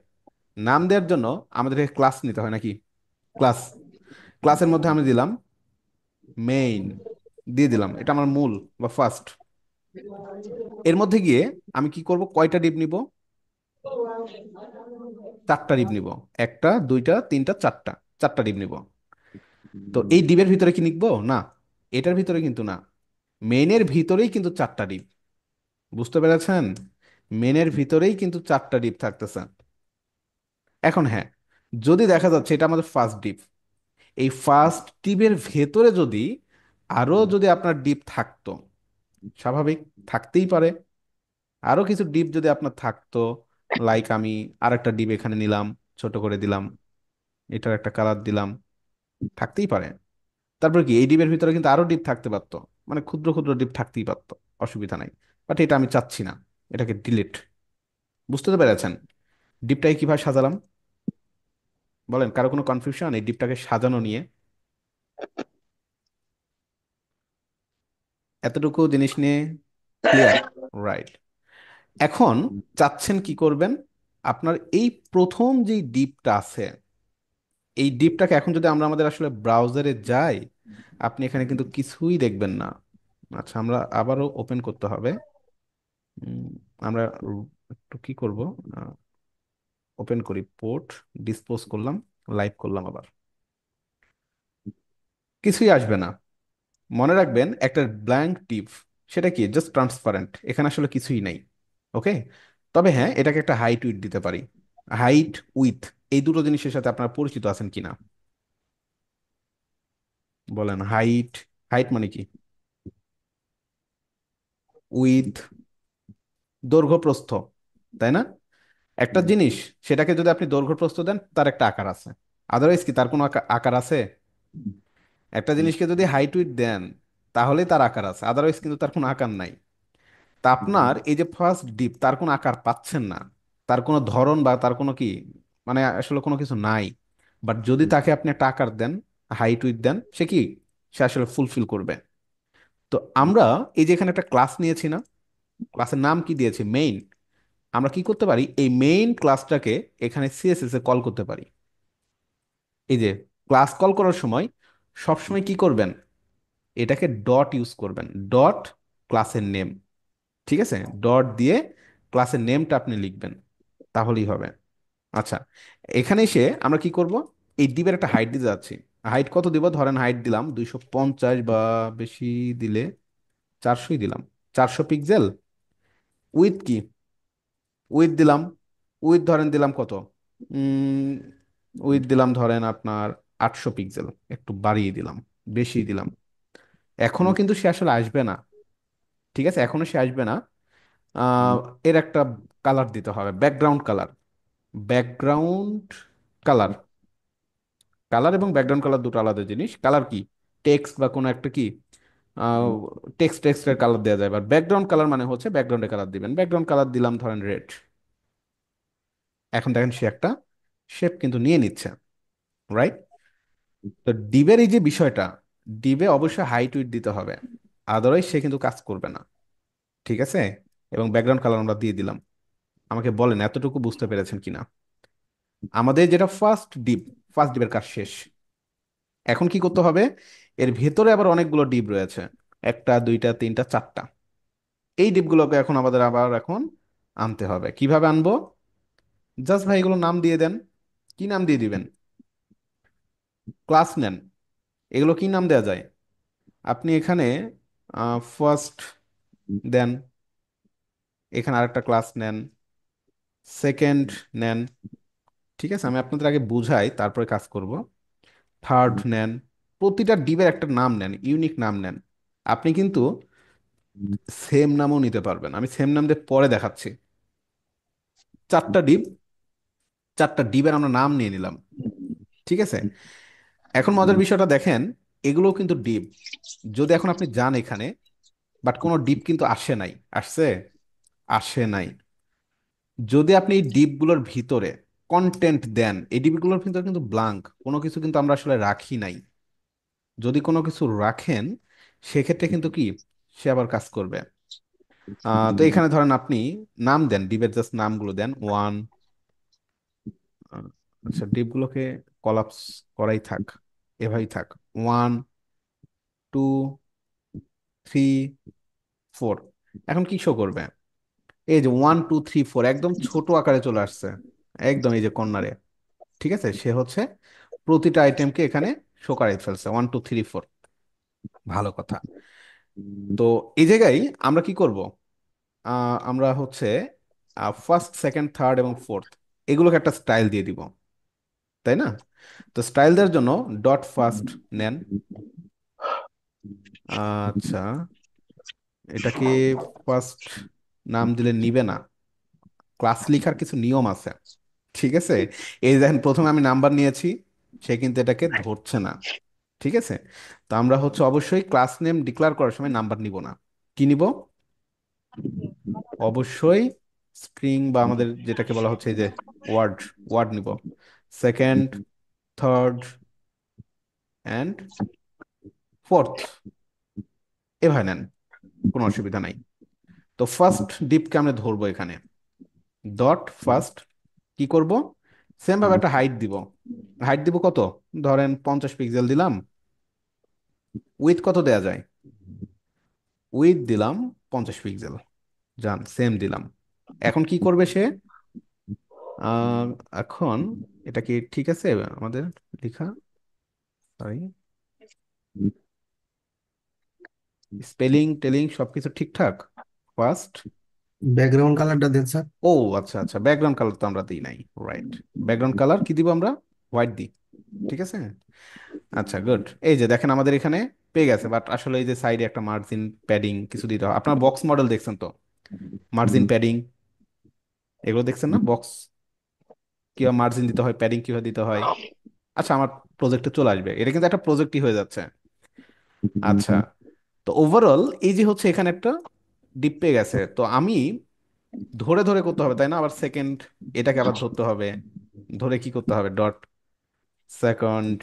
নাম দেওয়ার জন্য আমাদেরকে ক্লাস নিতে হয় নাকি, ক্লাস। ক্লাসের মধ্যে আমি দিলাম মেইন, দিয়ে দিলাম, এটা আমার মূল বা ফার্স্ট। এর মধ্যে গিয়ে আমি কি করব, কয়টা ডিপ নিব, চারটা ডিপ নিব, একটা দুইটা তিনটা চারটা, চারটা ডিপ নিব। তো এই ডিপের ভিতরে কি লিখবো না, এটার ভিতরে কিন্তু না, মেইনের ভিতরেই কিন্তু চারটা ডিপ। বুঝতে পেরেছেন, মেনের ভিতরেই কিন্তু চারটা ডিপ থাকতেছে। এখন হ্যাঁ, যদি দেখা যাচ্ছে এটা আমাদের ফার্স্ট ডিপ, এই ফার্স্ট ডিপের ভেতরে যদি আরো যদি আপনার ডিপ থাকতো, স্বাভাবিক, থাকতেই পারে আরো কিছু ডিপ যদি আপনার থাকতো, লাইক আমি আরেকটা ডিপ এখানে নিলাম, ছোট করে দিলাম, এটার একটা কালার দিলাম, থাকতেই পারে। তারপর কি এই ডিপের ভিতরে কিন্তু আরো ডিপ থাকতে পারতো, মানে ক্ষুদ্র ক্ষুদ্র ডিপ থাকতেই পারতো, অসুবিধা নাই। বাট এটা আমি চাচ্ছি না, এটাকে ডিলিট। বুঝতে তো পেরেছেন ডিপটাকে কিভাবে সাজালাম? বলেন, কারো কোনো কনফিউশন এই ডিপটাকে সাজানো নিয়ে? এতটুকু জিনিস নিয়ে ক্লিয়ার? রাইট। এখন চাচ্ছেন কি করবেন, আপনার এই প্রথম যেই ডিপটা আছে, এই ডিপটাকে এখন যদি আমরা আমাদের আসলে ব্রাউজারে যাই, আপনি এখানে কিন্তু কিছুই দেখবেন না। আচ্ছা, আমরা আবারও ওপেন করতে হবে। উম, আমরা একটু কি করব, ওপেন করি পোর্ট, ডিসপোজ করলাম, লাইভ করলাম আবার, কিছুই আসবে না। মনে রাখবেন একটা ব্ল্যাঙ্ক টিপ, সেটা কি, জাস্ট ট্রান্সপারেন্ট, এখানে আসলে কিছুই নাই। ওকে, তবে হ্যাঁ এটাকে একটা হাইট উইথ দিতে পারি। হাইট উইথ, এই দুটো জিনিসের সাথে আপনারা পরিচিত আছেন কিনা বলেন। হাইট, হাইট মানে কি, উইথ দৈর্ঘ্য প্রস্থ, তাই না? একটা জিনিস, সেটাকে যদি আপনি দৈর্ঘ্য প্রস্থ দেন তার একটা আকার আছে, আদারওয়াইজ কি তার কোনো আকার আছে? একটা জিনিসকে যদি হাইট উইথ দেন তাহলে তার আকার আছে, আদারওয়াইজ কিন্তু তার কোনো আকার নাই। তা আপনার এই যে ফার্স্ট ডিপ, তার কোনো আকার পাচ্ছেন না, তার কোনো ধরন বা তার কোনো কি, মানে আসলে কোনো কিছু নাই। বাট যদি তাকে আপনি একটা আকার দেন, হাইট উইথ দেন, সে কি, সে আসলে ফুলফিল করবে। তো আমরা এই যে এখানে একটা ক্লাস নিয়েছি না, ক্লাসের নাম কি দিয়েছি, মেইন। আমরা কি করতে পারি, এই মেইন ক্লাসটাকে এখানে সিএসএস এ কল করতে পারি। এই যে ক্লাস কল করার সময় সবসময় কি করবেন, এটাকে ডট ইউজ করবেন, ডট ক্লাসের নেম। ঠিক আছে, ডট দিয়ে ক্লাসের নেমটা আপনি লিখবেন, তাহলেই হবে। আচ্ছা, এখানে এসে আমরা কি করব, এই ডিবের একটা হাইট দিতে যাচ্ছি। হাইট কত দিব, ধরেন হাইট দিলাম 250, বা বেশি দিলে 400ই দিলাম, 400 পিক্সেল। উইথ কি, উইথ দিলাম, উইথ ধরেন দিলাম কত, উম উইথ দিলাম ধরেন আপনার 800 পিক্সেল, একটু বাড়িয়ে দিলাম, বেশি দিলাম। এখনো কিন্তু সে আসলে আসবে না। ঠিক আছে, এখনো সে আসবে না। আহ, এর একটা কালার দিতে হবে, background colour. Background colour, colour এবং ব্যাকগ্রাউন্ড কালার দুটো আলাদা জিনিস। কালার কি, টেক্সট বা কোনো একটা কি, টেক্সটের কালার দেওয়া যায়, বা ব্যাকগ্রাউন্ড কালার মানে হচ্ছে ব্যাকগ্রাউন্ডে কালার দিবেন। ব্যাকগ্রাউন্ড কালার দিলাম ধরেন রেড। এখন দেখেন সে একটা শেপ কিন্তু নিয়ে নিচ্ছে, রাইট? তো ডিবের এই যে বিষয়টা, ডিবে অবশ্যই হাইট উইথ দিতে হবে, আদারওয়াইজ সে কিন্তু কাজ করবে না। ঠিক আছে, এবং ব্যাকগ্রাউন্ড কালার আমরা দিয়ে দিলাম। আমাকে বলেন এতটুকু বুঝতে পেরেছেন কিনা। আমাদের যেটা ফার্স্ট ডিপের কাজ শেষ। এখন কি করতে হবে, এর ভেতরে আবার অনেকগুলো ডিপ রয়েছে, একটা দুইটা তিনটা চারটা। এই ডিপগুলোকে এখন আমাদের আবার এখন আনতে হবে। কিভাবে আনবো? জাস্ট ভাই এগুলো নাম দিয়ে দেন। কি নাম দিয়ে দিবেন? ক্লাস নেন। এগুলো কি নাম দেওয়া যায়? আপনি এখানে ফার্স্ট দেন, এখানে আরেকটা ক্লাস নেন, সেকেন্ড নেন। ঠিক আছে, আমি আপনাদের আগে বুঝাই তারপরে কাজ করব। থার্ড নেন। প্রতিটা ডিবের একটা নাম নেন, ইউনিক নাম নেন। আপনি কিন্তু সেম নামও নিতে পারবেন, আমি সেম নাম দিয়ে পরে দেখাচ্ছি। চারটা ডিব, চারটা ডিবের আমরা নাম নিয়ে নিলাম। ঠিক আছে, এখন মজার বিষয়টা দেখেন, এগুলোও কিন্তু ডিপ। যদি এখন আপনি যান এখানে, বাট কোনো ডিপ কিন্তু আসে নাই। আসছে? আসে নাই। যদি আপনি এই ডিপগুলোর ভিতরে কন্টেন্ট দেন, এই ডিপগুলোর ভিতরে কিন্তু ব্লাঙ্ক, কোনো কিছু কিন্তু আমরা আসলে রাখি নাই। যদি কোনো কিছু রাখেন, সেক্ষেত্রে কিন্তু কি, সে আবার কাজ করবে। তো এখানে ধরেন আপনি নাম দেন, ডিপের জাস্ট নামগুলো দেন। ওয়ান, আচ্ছা ডিপগুলোকে কলাপস করাই থাক, এভাবেই থাক। One, two, three, four. এখন কি শো করবে? এই যে ওয়ান টু থ্রি ফোর একদম ছোট আকারে চলে আসছে, একদম এই যে কর্নারে। ঠিক আছে, সে হচ্ছে প্রতিটা আইটেমকে এখানে শো করাই ফেলছে, ওয়ান টু থ্রি ফোর। ভালো কথা। তো এই জায়গায় আমরা কি করব? আমরা হচ্ছে ফার্স্ট সেকেন্ড থার্ড এবং ফোর্থ এগুলোকে একটা স্টাইল দিয়ে দিব, তাই না? তো স্টাইল দেওয়ার জন্য ডট ফার্স্ট নেন। আচ্ছা, এটাকে ফার্স্ট নাম দিলে নিবে না, ক্লাস লিখার কিছু নিয়ম আছে। ঠিক আছে, এই দেখেন প্রথমে আমি নাম্বার নিয়েছি, সে কিন্তু এটাকে ধরছে না। ঠিক আছে, তো আমরা হচ্ছে অবশ্যই ক্লাস নেম ডিক্লেয়ার করার সময় নাম্বার নিব না। কি নিব? অবশ্যই স্ট্রিং বা আমাদের যেটাকে বলা হচ্ছে এই যে ওয়ার্ড, ওয়ার্ড নিব। সেকেন্ড, থার্ড অ্যান্ড ফোর্থ, এভাবে নেন, কোনো অসুবিধা নাই। তো ফার্স্ট ডিপকে আমরা ধরবো এখানে, ডট ফার্স্ট। কি করব? সেম ভাবে একটা হাইট দিব। হাইট দিব কত? ধরেন 50 পিক্সেল দিলাম। উইথ কত দেয়া যায়? উইথ দিলাম 50 পিক্সেল। যান সেম দিলাম। এখন কি করবে সে? আহ, এখন এটা কি ঠিক আছে আমাদের লেখা? সরি, স্পেলিং টেলিং সবকিছু ঠিকঠাক? ফার্স্ট, ব্যাকগ্রাউন্ড কালারটা দেন স্যার। ও আচ্ছা আচ্ছা, ব্যাকগ্রাউন্ড কালার তো আমরা দিই নাই। রাইট, ব্যাকগ্রাউন্ড কালার কি দিব আমরা? হোয়াইট দিই। ঠিক আছে, আচ্ছা গুড। এই যে দেখেন আমাদের এখানে পেয়ে গেছে, বাট আসলে এই যে সাইডে একটা মার্জিন প্যাডিং কিছু দিতে হয়। আপনার বক্স মডেল দেখছেন তো, মার্জিন প্যাডিং এগুলো দেখছেন না? বক্স কিভাবে মার্জিন দিতে হয়, প্যাডিং কিভাবে দিতে হয়। আচ্ছা, আমার প্রজেক্টে চলে আসবে, এটা কিন্তু একটা প্রজেক্টই হয়ে যাচ্ছে। আচ্ছা, তো ওভারঅল এই যে হচ্ছে এখানে একটা ডিপ পেয়ে গেছে, তো আমি ধরে ধরে করতে হবে তাই না? আবার সেকেন্ড, এটাকে আবার ধরতে হবে। ধরে কি করতে হবে? ডট সেকেন্ড,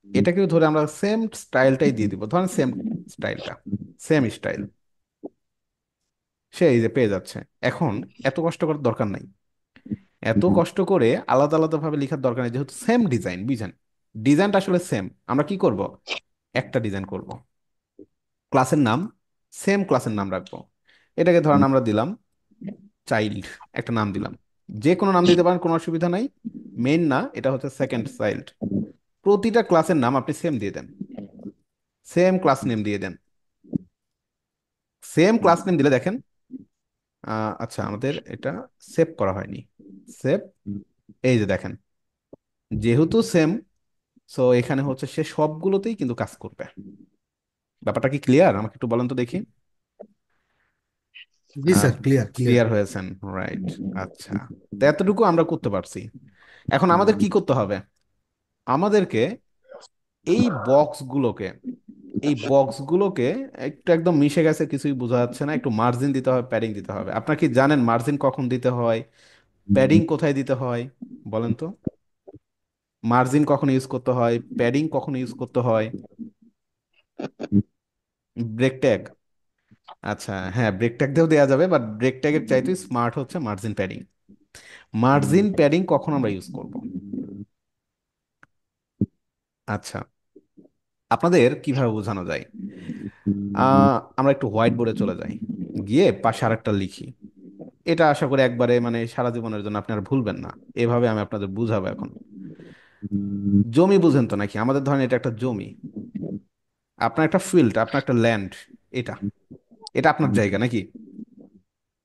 এটাকেও ধরে আমরা সেম স্টাইলটাই দিয়ে দিব, ধরেন সেম স্টাইলটা, সেম স্টাইল। সে এই যে পেয়ে যাচ্ছে। এখন এত কষ্ট করার দরকার নাই, এত কষ্ট করে আলাদা আলাদা ভাবে লেখার দরকার নেই, যেহেতু সেম ডিজাইন, বুঝছেন? ডিজাইনটা আসলে সেম। আমরা কি করব? একটা ডিজাইন করব, ক্লাসের নাম সেম ক্লাসের নাম রাখবো। এটাকে ধরেন আমরা দিলাম চাইল্ড, একটা নাম দিলাম। যে কোনো নাম দিতে পারেন, কোনো অসুবিধা নাই। মেইন না, এটা হচ্ছে সেকেন্ড চাইল্ড। প্রতিটা ক্লাসের নাম আপনি সেম দিয়ে দেন, সেম ক্লাস নেম দিয়ে দেন। সেম ক্লাস নেম দিলে দেখেন, আচ্ছা আমাদের এটা সেভ করা হয়নি। সেভ, এই যে দেখেন, যেহেতু সেম, সো এখানে হচ্ছে সে সবগুলোতেই কিন্তু কাজ করবে। ব্যাপারটা কি ক্লিয়ার? আমাকে একটু বলেন তো দেখি। জি স্যার, ক্লিয়ার ক্লিয়ার। ক্লিয়ার হয়েছেন? রাইট। আচ্ছা, তো এতটুকু আমরা করতে পারছি। এখন আমাদের কি করতে হবে? আমাদেরকে এই বক্সগুলোকে, এই বক্সগুলোকে একটু একদম মিশে গেছে, কিছুই বোঝা যাচ্ছে না, একটু মার্জিন দিতে হবে, প্যাডিং দিতে হবে। আপনার কি জানেন মার্জিন কখন দিতে হয়, প্যাডিং কোথায় দিতে হয়? বলেন তো, মার্জিন কখন ইউজ করতে হয়, প্যাডিং কখন ইউজ করতে হয়? ব্রেক ট্যাগ, আচ্ছা হ্যাঁ ব্রেক ট্যাগ দিয়েও দেওয়া যাবে, বাট ব্রেক ট্যাগের চাইতে স্মার্ট হচ্ছে মার্জিন প্যাডিং। মার্জিন প্যাডিং কখন আমরা ইউজ করব? আচ্ছা, আপনাদের কিভাবে বোঝানো যায়? আমরা একটু হোয়াইট বোর্ডে চলে যাই, গিয়ে পাশে আরেকটা লিখি। এটা আশা করি একবারে মানে সারা জীবনের জন্য আপনারা ভুলবেন না। এভাবে আমি আপনাদের বুঝাবো এখন। জমি বুঝেন তো নাকি? আমাদের ধরেন এটা একটা জমি, আপনার একটা ফিল্ড, আপনার একটা ল্যান্ড। এটা এটা আপনার জায়গা নাকি?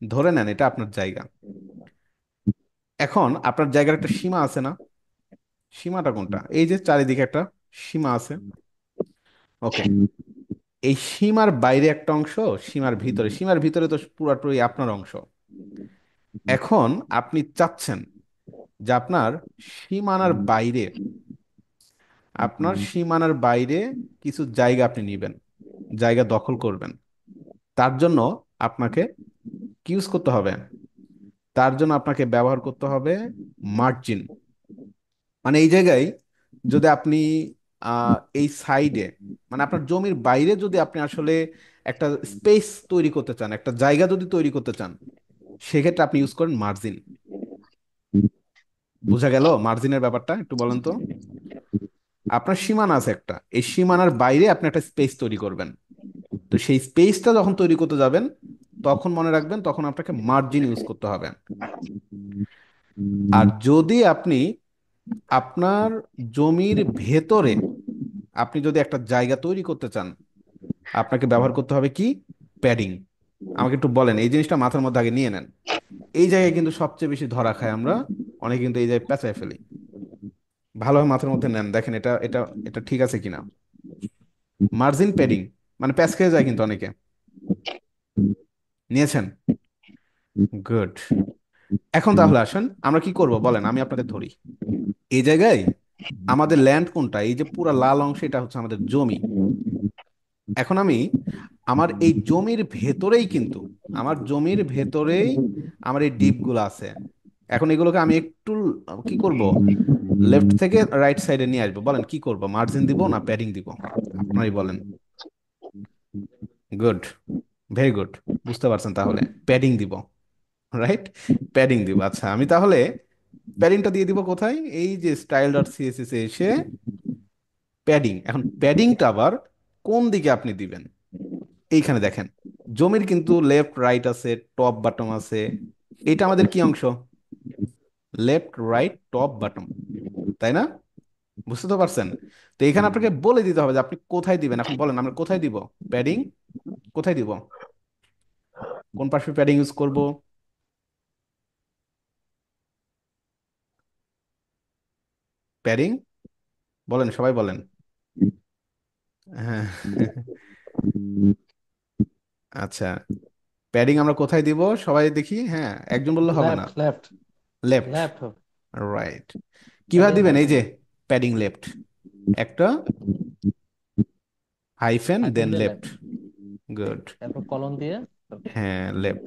ধরে নেন এটা আপনার জায়গা। এখন আপনার জায়গার একটা সীমা আছে না? সীমাটা কোনটা? এই যে চারিদিকে একটা সীমা আছে। ওকে, এই সীমার বাইরে একটা অংশ, সীমার ভিতরে, সীমার ভিতরে তো পুরোপুরি আপনার অংশ। এখন আপনি চাচ্ছেন যে আপনার সীমানার বাইরে কিছু জায়গা আপনি নেবেন, জায়গা দখল করবেন। তার জন্য আপনাকে কি ইউজ করতে হবে? তার জন্য আপনাকে ব্যবহার করতে হবে মার্জিন। মানে এই জায়গায় যদি আপনি এই সাইডে, মানে আপনার জমির বাইরে যদি আপনি আসলে একটা স্পেস তৈরি করতে চান, একটা জায়গা যদি তৈরি করতে চান, সেক্ষেত্রে আপনি ইউজ করেন মার্জিন। বোঝা গেল মার্জিনের ব্যাপারটা? একটু বলেন তো। আপনার সীমানা আছে একটা, এই সীমানার বাইরে আপনি একটা স্পেস তৈরি করবেন। তো সেই স্পেসটা যখন তৈরি করতে যাবেন, তখন মনে রাখবেন তখন আপনাকে মার্জিন ইউজ করতে হবে। আর যদি আপনি আপনার জমির ভেতরে আপনি যদি একটা জায়গা তৈরি করতে চান, আপনাকে ব্যবহার করতে হবে কি? প্যাডিং। আমাকে একটু বলেন, এই জিনিসটা মাথার মধ্যে আগে নিয়ে নেন। এই জায়গায় কিন্তু সবচেয়ে বেশি ধরা খায় আমরা, অনেকে কিন্তু এই জায়গায় পেঁচায় ফেলি। ভালোভাবে মাথার মধ্যে নেন, দেখেন এটা এটা এটা ঠিক আছে কিনা। মার্জিন প্যাডিং মানে প্যাচ খেয়ে যায় কিন্তু অনেকে। নিয়েছেন? গুড। এখন তাহলে আসেন আমরা কি করব বলেন, আমি আপনাদের ধরি। এই জায়গায় আমাদের ল্যান্ড কোনটা? এই যে পুরা লাল অংশ, এটা হচ্ছে আমাদের জমি। এখন আমি আমার এই জমির ভেতরেই কিন্তু, আমার জমির ভেতরেই আমার এই ডিপগুলো আছে। এখন এগুলোকে আমি একটু কি করব? লেফট থেকে রাইট সাইডে নিয়ে আসবো। বলেন কি করব, মার্জিন দিব না প্যাডিং দিব? আপনারই বলেন। Good, very good. বুঝতে পারছেন তাহলে প্যাডিং দিব, রাইট? প্যাডিং দিব। আচ্ছা, আমি তাহলে প্যাডিংটা দিয়ে দিব কোথায়? এই যে স্টাইল ডট সিএসএস এ এসে প্যাডিং। এখন প্যাডিংটা আবার কোন দিকে আপনি দিবেন? এইখানে দেখেন, জমির কিন্তু লেফট রাইট আছে, টপ বটম আছে। এটা আমাদের কি অংশ? লেফট রাইট টপ বটম, তাই না? বুঝতে তো পারছেন? তো এখানে আপনাকে বলে দিতে হবে যে আপনি কোথায় দিবেন। এখন বলেন আমরা কোথায় দিব প্যাডিং? কোথায় দিব? কোন পাশে প্যাডিং ইউজ করব? প্যাডিং বলেন, সবাই বলেন। হ্যাঁ। আচ্ছা, প্যাডিং আমরা কোথায় দিব সবাই দেখি। হ্যাঁ, একজন বললে হবে না। লেফট লেফট লেফট, লেফট হবে। রাইট। কিভাবে প্যাডিং দিবেন? এই হাইফেন, যে প্যাডিং লেফট, একটা হাইফেন হাইফেন দেন দিয়ে লেফট। Left, good. তারপর কলম দিয়ে তারপর হ্যাঁ, লেফট।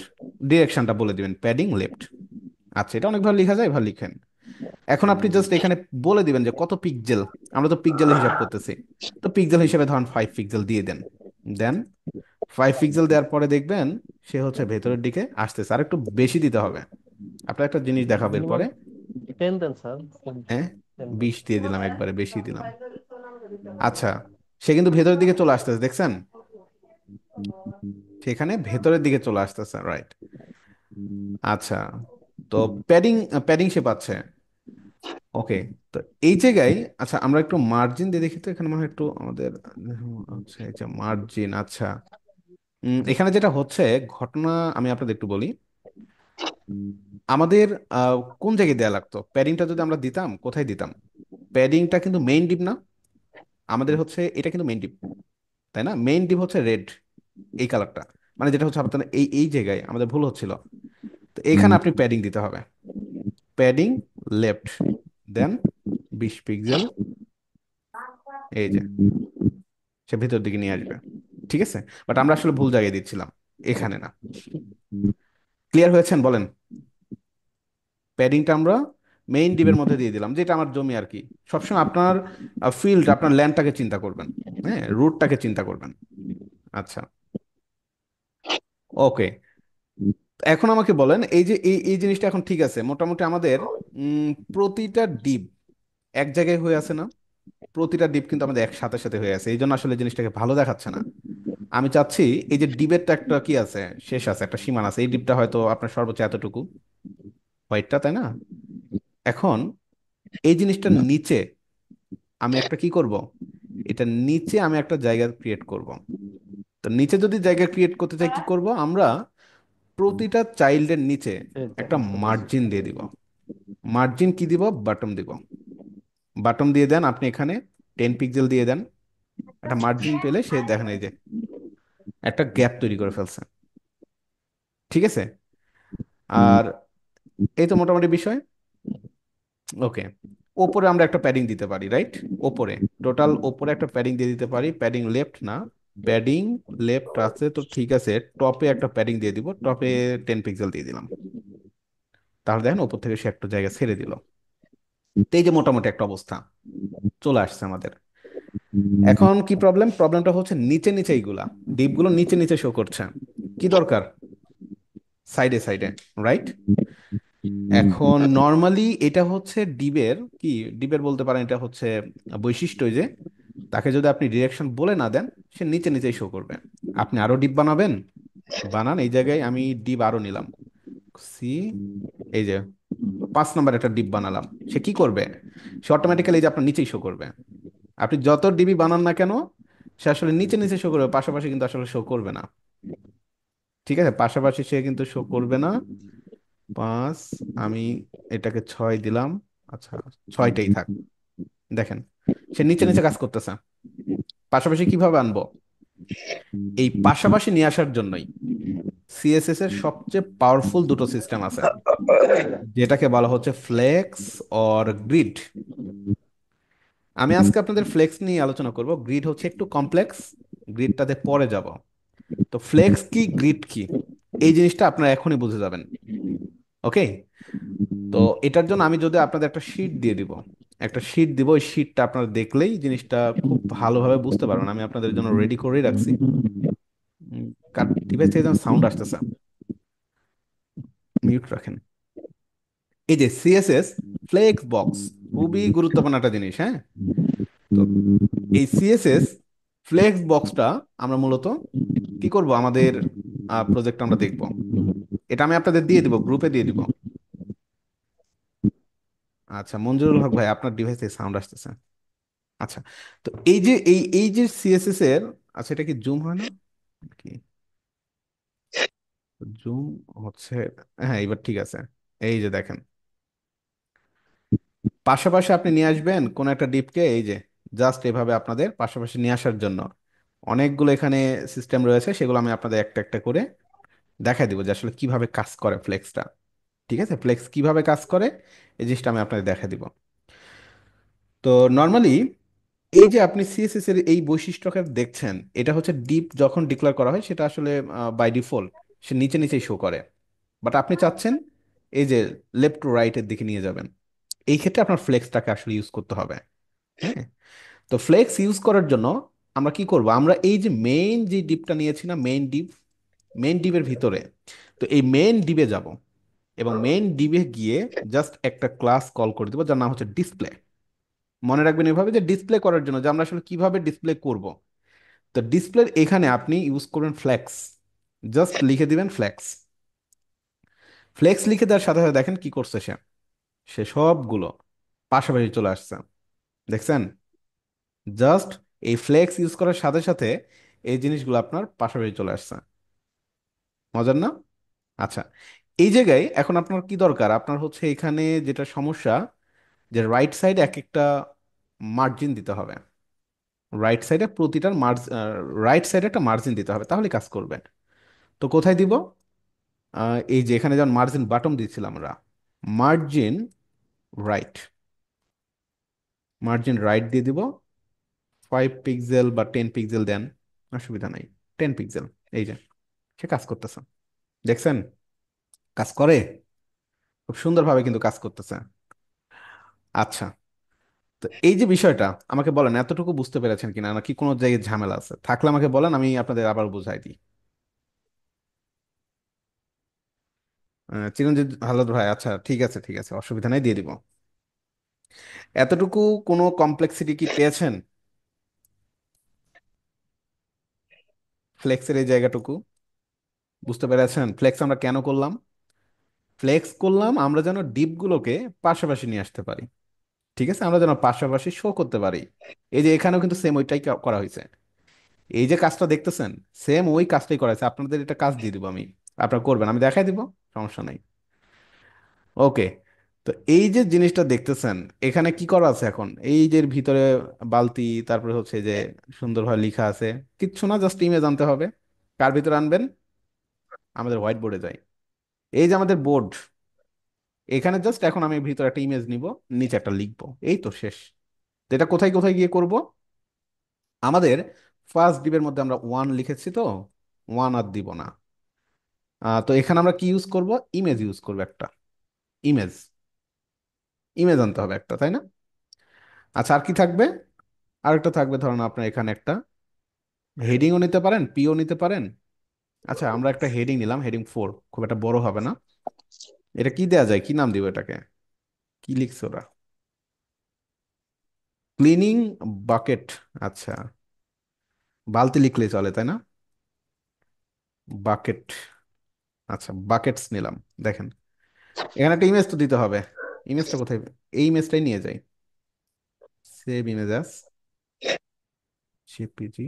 ডিরেকশনটা বলে দিবেন, প্যাডিং লেফট। আচ্ছা, এটা অনেক ভালো লেখা যায়, ভালো লিখেন। এখন আপনি জাস্ট এখানে বলে দিবেন যে কত পিক্সেল। আমরা তো পিক্সেল হিসাব করতেছি, তো পিক্সেল হিসেবে ধরেন 5 পিক্সেল দিয়ে দেন। দেন 5 পিক্সেল দেওয়ার পরে দেখবেন সে হচ্ছে ভেতরের দিকে আসতেছে। আর একটু বেশি দিতে হবে। আপনার একটা জিনিস দেখাবো মিনিমাম এরপরে। 10 দেন স্যার, হ্যাঁ, 10 দেন। 20 দিয়ে দিলাম, একবারে বেশি দিলাম। আচ্ছা, সে কিন্তু ভেতরের দিকে চলে আসতেছে, দেখছেন? সেখানে ভেতরের দিকে চলে আসতেছে, রাইট। আচ্ছা, তো প্যাডিং প্যাডিং সে পাচ্ছে। ওকে, তো এই জায়গায় আচ্ছা আমরা একটু মার্জিন দিয়ে দেখি তো। এখানে মনে হয় একটু আমাদের আচ্ছা, এই যে মার্জিন। আচ্ছা, এখানে যেটা হচ্ছে ঘটনা, আমি আপনাদের একটু বলি। আমাদের কোন জায়গায় দেয়া লাগতো প্যাডিংটা? যদি আমরা দিতাম, কোথায় দিতাম? প্যাডিংটা কিন্তু মেইন ডিপ না? আমাদের হচ্ছে এটা কিন্তু মেইন ডিপ, তাই না? মেইন ডিপ হচ্ছে রেড, এই কালারটা। মানে যেটা হচ্ছে আপনার এই এই জায়গায় আমাদের ভুল হচ্ছিল। তো এখানে আপনি প্যাডিং দিতে হবে, প্যাডিং লেফট, দেন 20 পিক্সেল। এই যে সে ভেতর দিকে নিয়ে আসবে, ঠিক আছে? বাট আমরা আসলে ভুল জায়গায় দিচ্ছিলাম, এখানে না। ক্লিয়ার হয়েছেন বলেন? প্যাডিংটা আমরা মেইন ডিপের মধ্যে দিয়ে দিলাম, যেটা আমার জমি আর কি। সবসময় আপনার ফিল্ড, আপনার ল্যান্ডটাকে চিন্তা করবেন, হ্যাঁ, রুটটাকে চিন্তা করবেন। আচ্ছা, ওকে। তো এখন আমাকে বলেন, এই যে এই জিনিসটা এখন ঠিক আছে মোটামুটি আমাদের প্রতিটা ডিপ এক জায়গায় হয়ে আছে না? প্রতিটা ডিপ কিন্তু আমাদের এক সাথে সাথে হয়ে আছে, এই জন্য আসলে জিনিসটাকে ভালো দেখাচ্ছে না। আমি চাচ্ছি এই যে ডিবেটটা একটা কি আছে, শেষ আছে, একটা সীমানা আছে, এই ডিপটা হয়তো আপনার সর্বোচ্চ এতটুকু হোয়াইটটা, তাই না? এখন এই জিনিসটার নিচে আমি একটা কি করব, এটা নিচে আমি একটা জায়গা ক্রিয়েট করব। তো নিচে যদি জায়গা ক্রিয়েট করতে চাই কি করব আমরা, প্রতিটা চাইল্ডের নিচে এই যে একটা বুঝতে পারছি। মার্জিন দিয়ে দিব। মার্জিন কি দিব? বাটম দিব। বাটম দিয়ে দেন আপনি এখানে 10 পিক্সেল দিয়ে দেন। একটা মার্জিন পেলে সে দেখেন এই যে একটা গ্যাপ তৈরি করে ফেলছে। ঠিক আছে? আর এই তো মোটামুটি বিষয়। ওকে, ওপরে আমরা একটা প্যাডিং দিতে পারি, রাইট? ওপরে, টোটাল ওপরে একটা প্যাডিং দিয়ে দিতে পারি। প্যাডিং লেফট না, প্যাডিং লেফট আছে তো ঠিক আছে, টপে একটা প্যাডিং দিয়ে দিব, টপে 10 পিক্সেল দিয়ে দিলাম। তাহলে দেখেন ওপর থেকে সে একটা জায়গা ছেড়ে দিল। তো এই যে মোটামুটি একটা অবস্থা চলে আসছে আমাদের। এখন কি প্রবলেম? প্রবলেমটা হচ্ছে নিচে নিচে এইগুলা ডিপগুলো নিচে নিচে শো করছে। কি দরকার? সাইডে সাইডে, রাইট? এখন নর্মালি এটা হচ্ছে ডিবের কি, ডিবের বলতে পারেন এটা হচ্ছে বৈশিষ্ট্য, যে তাকে যদি আপনি ডিরেকশন বলে না দেন সে নিচে নিচেই শো করবে। আপনি আরো ডিপ বানাবেন, বানান। এই জায়গায় আমি ডিপ আরো নিলাম, সি, এই যে 5 নম্বর একটা ডিপ বানালাম। সে কি করবে? সে অটোমেটিক্যালি এই যে আপনার নিচেই শো করবে। আপনি যত ডিবি বানান না কেন সে আসলে নিচে নিচে শো করবে, পাশাপাশি কিন্তু আসলে শো করবে না। ঠিক আছে, পাশাপাশি সে কিন্তু শো করবে না। 5, আমি এটাকে 6 দিলাম। আচ্ছা, 6টাই থাক। দেখেন সে নিচে নিচে কাজ করতেছে। পাশাপাশি কিভাবে আনবো? এই পাশাপাশি নিয়ে আসার জন্যই সিএসএস এর সবচেয়ে পাওয়ারফুল দুটো সিস্টেম আছে, যেটাকে বলা হচ্ছে ফ্লেক্স অর গ্রিড। আমি আজকে আপনাদের ফ্লেক্স নিয়ে আলোচনা করব, গ্রিড হচ্ছে একটু কমপ্লেক্স, গ্রিডটাতে পরে যাব। তো ফ্লেক্স কি, গ্রিড কি, এই জিনিসটা আপনারা এখনই বুঝে যাবেন। ওকে, তো এটার জন্য আমি যদি আপনাদের একটা শিট দিয়ে দিব, একটা শিট দিব, ওই শিটটা আপনারা দেখলেই জিনিসটা খুব ভালোভাবে বুঝতে পারবেন। আমি আপনাদের জন্য রেডি করেই রাখছি। কার ডিভাইস থেকে সাউন্ড আসতেছে, মিউট রাখেন। এই যে সিএসএস ফ্লেক্স বক্স, খুবই গুরুত্বপূর্ণ একটা জিনিস, হ্যাঁ? তো এই সিএসএস ফ্লেক্স বক্সটা আমরা মূলত কি করব, আমাদের প্রজেক্ট আমরা দেখব। এটা আমি আপনাদের দিয়ে দিব, গ্রুপে দিয়ে দিব। আচ্ছা মঞ্জুরুল হক ভাই, আপনার ডিভাইস থেকে সাউন্ড আসতেছে। আচ্ছা, তো এই যে এই যে সিএসএস এর, আচ্ছা এটা কি জুম হয় না কি? জুম হচ্ছে, হ্যাঁ এবার ঠিক আছে। এই যে দেখেন পাশাপাশি আপনি নিয়ে আসবেন কোন একটা ডিপকে, এই যে জাস্ট এভাবে আপনাদের পাশাপাশি নিয়ে আসার জন্য অনেকগুলো এখানে সিস্টেম রয়েছে, সেগুলো আমি আপনাদের একটা একটা করে দেখাই দিব যে আসলে কিভাবে কাজ করে ফ্লেক্সটা। ঠিক আছে, ফ্লেক্স কিভাবে কাজ করে এই জিনিসটা আমি আপনাদের দেখাই দিব। তো নর্মালি এই যে আপনি সিএসএস এর এই বৈশিষ্ট্যকে দেখছেন, এটা হচ্ছে ডিপ যখন ডিক্লেয়ার করা হয় সেটা আসলে বাই ডিফল্ট সে নিচে নিচেই শো করে। বাট আপনি চাচ্ছেন এই যে লেফট টু রাইটের দিকে নিয়ে যাবেন, এই ক্ষেত্রে আপনার ফ্লেক্সটাকে আসলে ইউজ করতে হবে। হ্যাঁ, তো ফ্লেক্স ইউজ করার জন্য আমরা কি করব, আমরা এই যে মেইন যে ডিপটা নিয়েছি না, মেইন ডিপ, মেইন ডিপের ভিতরে, তো এই মেইন ডিপে যাব এবং মেইন ডিপে গিয়ে জাস্ট একটা ক্লাস কল করে দেবো যার নাম হচ্ছে ডিসপ্লে। মনে রাখবেন এভাবে যে ডিসপ্লে করার জন্য যে আমরা আসলে কিভাবে ডিসপ্লে করব। তো ডিসপ্লের এখানে আপনি ইউজ করবেন ফ্লেক্স, জাস্ট লিখে দিবেন ফ্লেক্স। ফ্লেক্স লিখে দেওয়ার সাথে সাথে দেখেন কি করছে সে, সে সবগুলো পাশাপাশি চলে আসছে। দেখছেন? জাস্ট এই ফ্লেক্স ইউজ করার সাথে সাথে এই জিনিসগুলো আপনার পাশাপাশি চলে আসছে। মজার না? আচ্ছা, এই জায়গায় এখন আপনার কি দরকার, আপনার হচ্ছে এখানে যেটা সমস্যা, যে রাইট সাইডে এক একটা মার্জিন দিতে হবে। রাইট সাইডে প্রতিটার রাইট সাইডে একটা মার্জিন দিতে হবে, তাহলে কাজ করবে। তো কোথায় দিব? এই যে এখানে যেমন মার্জিন বাটন দিচ্ছিলাম আমরা, মার্জিন রাইট, মার্জিন রাইট দিয়ে দিব। 5 পিক্সেল বা 10 পিক্সেল দেন, অসুবিধা নাই। 10 পিক্সেল, এই যে সে কাজ করতেছে। দেখছেন কাজ করে? খুব সুন্দরভাবে কিন্তু কাজ করতেছে। আচ্ছা, তো এই যে বিষয়টা আমাকে বলেন এতটুকু বুঝতে পেরেছেন কিনা, নাকি কোনো জায়গায় ঝামেলা আছে? থাকলে আমাকে বলেন, আমি আপনাদের আবার বুঝাই দিই। চিরঞ্জিত হালদ ভাই, আচ্ছা ঠিক আছে ঠিক আছে, অসুবিধা নাই, দিয়ে দিব। এতটুকু কোনো কমপ্লেক্সিটি কি পেয়েছেন ফ্লেক্সের এই জায়গাটুকু? বুঝতে পেরেছেন ফ্লেক্স আমরা কেন করলাম? ফ্লেক্স করলাম আমরা যেন ডিপগুলোকে পাশাপাশি নিয়ে আসতে পারি, ঠিক আছে, আমরা যেন পাশাপাশি শো করতে পারি। এই যে এখানেও কিন্তু সেম ওইটাই করা হয়েছে। এই যে কাজটা দেখতেছেন, সেম ওই কাজটাই করা হয়েছে। আপনাদের এটা কাজ দিয়ে দিব আমি, আপনারা করবেন, আমি দেখাই দিব, সমস্যা নাই। ওকে। তো এই যে জিনিসটা দেখতেছেন, এখানে কি করা আছে এখন, এই যে এর ভিতরে বালতি, তারপরে হচ্ছে যে সুন্দরভাবে লেখা আছে, কিচ্ছু না, জাস্ট ইমেজ আনতে হবে। কার ভিতরে আনবেন? আমাদের হোয়াইট বোর্ডে যাই। এই যে আমাদের বোর্ড, এখানে জাস্ট এখন আমি ভিতরে একটা ইমেজ নিব, নিচে একটা লিখবো, এই তো শেষ। তো এটা কোথায় কোথায় গিয়ে করব? আমাদের ফার্স্ট ডিবের মধ্যে আমরা ওয়ান লিখেছি, তো ওয়ান আর দিব না। তো এখানে আমরা কি ইউজ করব? ইমেজ ইউজ করবো একটা। ইমেজ, ইমেজ আনতে হবে একটা, তাই না? আচ্ছা, আর কি থাকবে? আরেকটা থাকবে, ধরুন আপনার এখানে একটা হেডিংও নিতে পারেন, পিও নিতে পারেন। আচ্ছা, আমরা একটা হেডিং নিলাম, হেডিং 4, খুব একটা বড় হবে না। এটা কি দেয়া যায়, কি নাম দিব এটাকে? কি লিখছে ওরা? Cleaning bucket. আচ্ছা, বালতি লিখলেই চলে, তাই না? বাকেট। আচ্ছা, বাকেটস নিলাম। দেখেন, এখানে একটা ইমেজ তো দিতে হবে। ইমেজটা কোথায়? এই ইমেজটাই নিয়ে যাই, সেভ ইমেজ অ্যাজ জেপিজি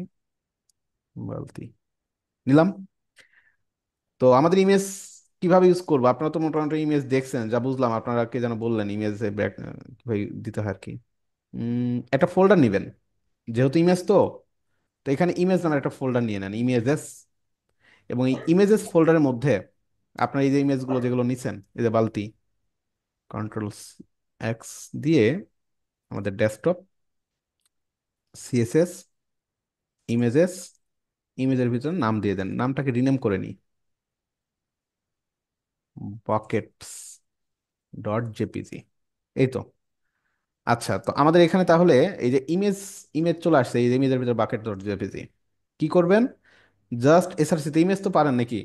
বালতি, নিলাম। তো আমাদের ইমেজ কিভাবে ইউজ করবো? আপনারা তো মোটামুটি ইমেজ দেখছেন, যা বুঝলাম আপনারা কে যেন বললেন ইমেজে ব্যাক কিভাবে দিতে হয় আর কি। একটা ফোল্ডার নেবেন, যেহেতু ইমেজ তো। তো এখানে ইমেজ নামের একটা ফোল্ডার নিয়ে নেন, ইমেজেস। এবং এই ইমেজেস ফোল্ডারের মধ্যে আপনার এই যে ইমেজগুলো যেগুলো নিছেন, এই যে বালতি, কন্ট্রোল X দিয়ে আমাদের ডেস্কটপ, সিএসএস, ইমেজেস, ইমেজের ভিতরে নাম দিয়ে দেন, নামটাকে রিনেম করে নিই, বকেটস ডট জেপিজি, এই তো। আচ্ছা, তো আমাদের এখানে তাহলে এই যে ইমেজ, ইমেজ চলে আসছে, এই ইমেজের ভিতরে বাকেট ডট জেপিজি। কি করবেন? জাস্ট এসআরসি তে ইমেজ তো পারেন নাকি?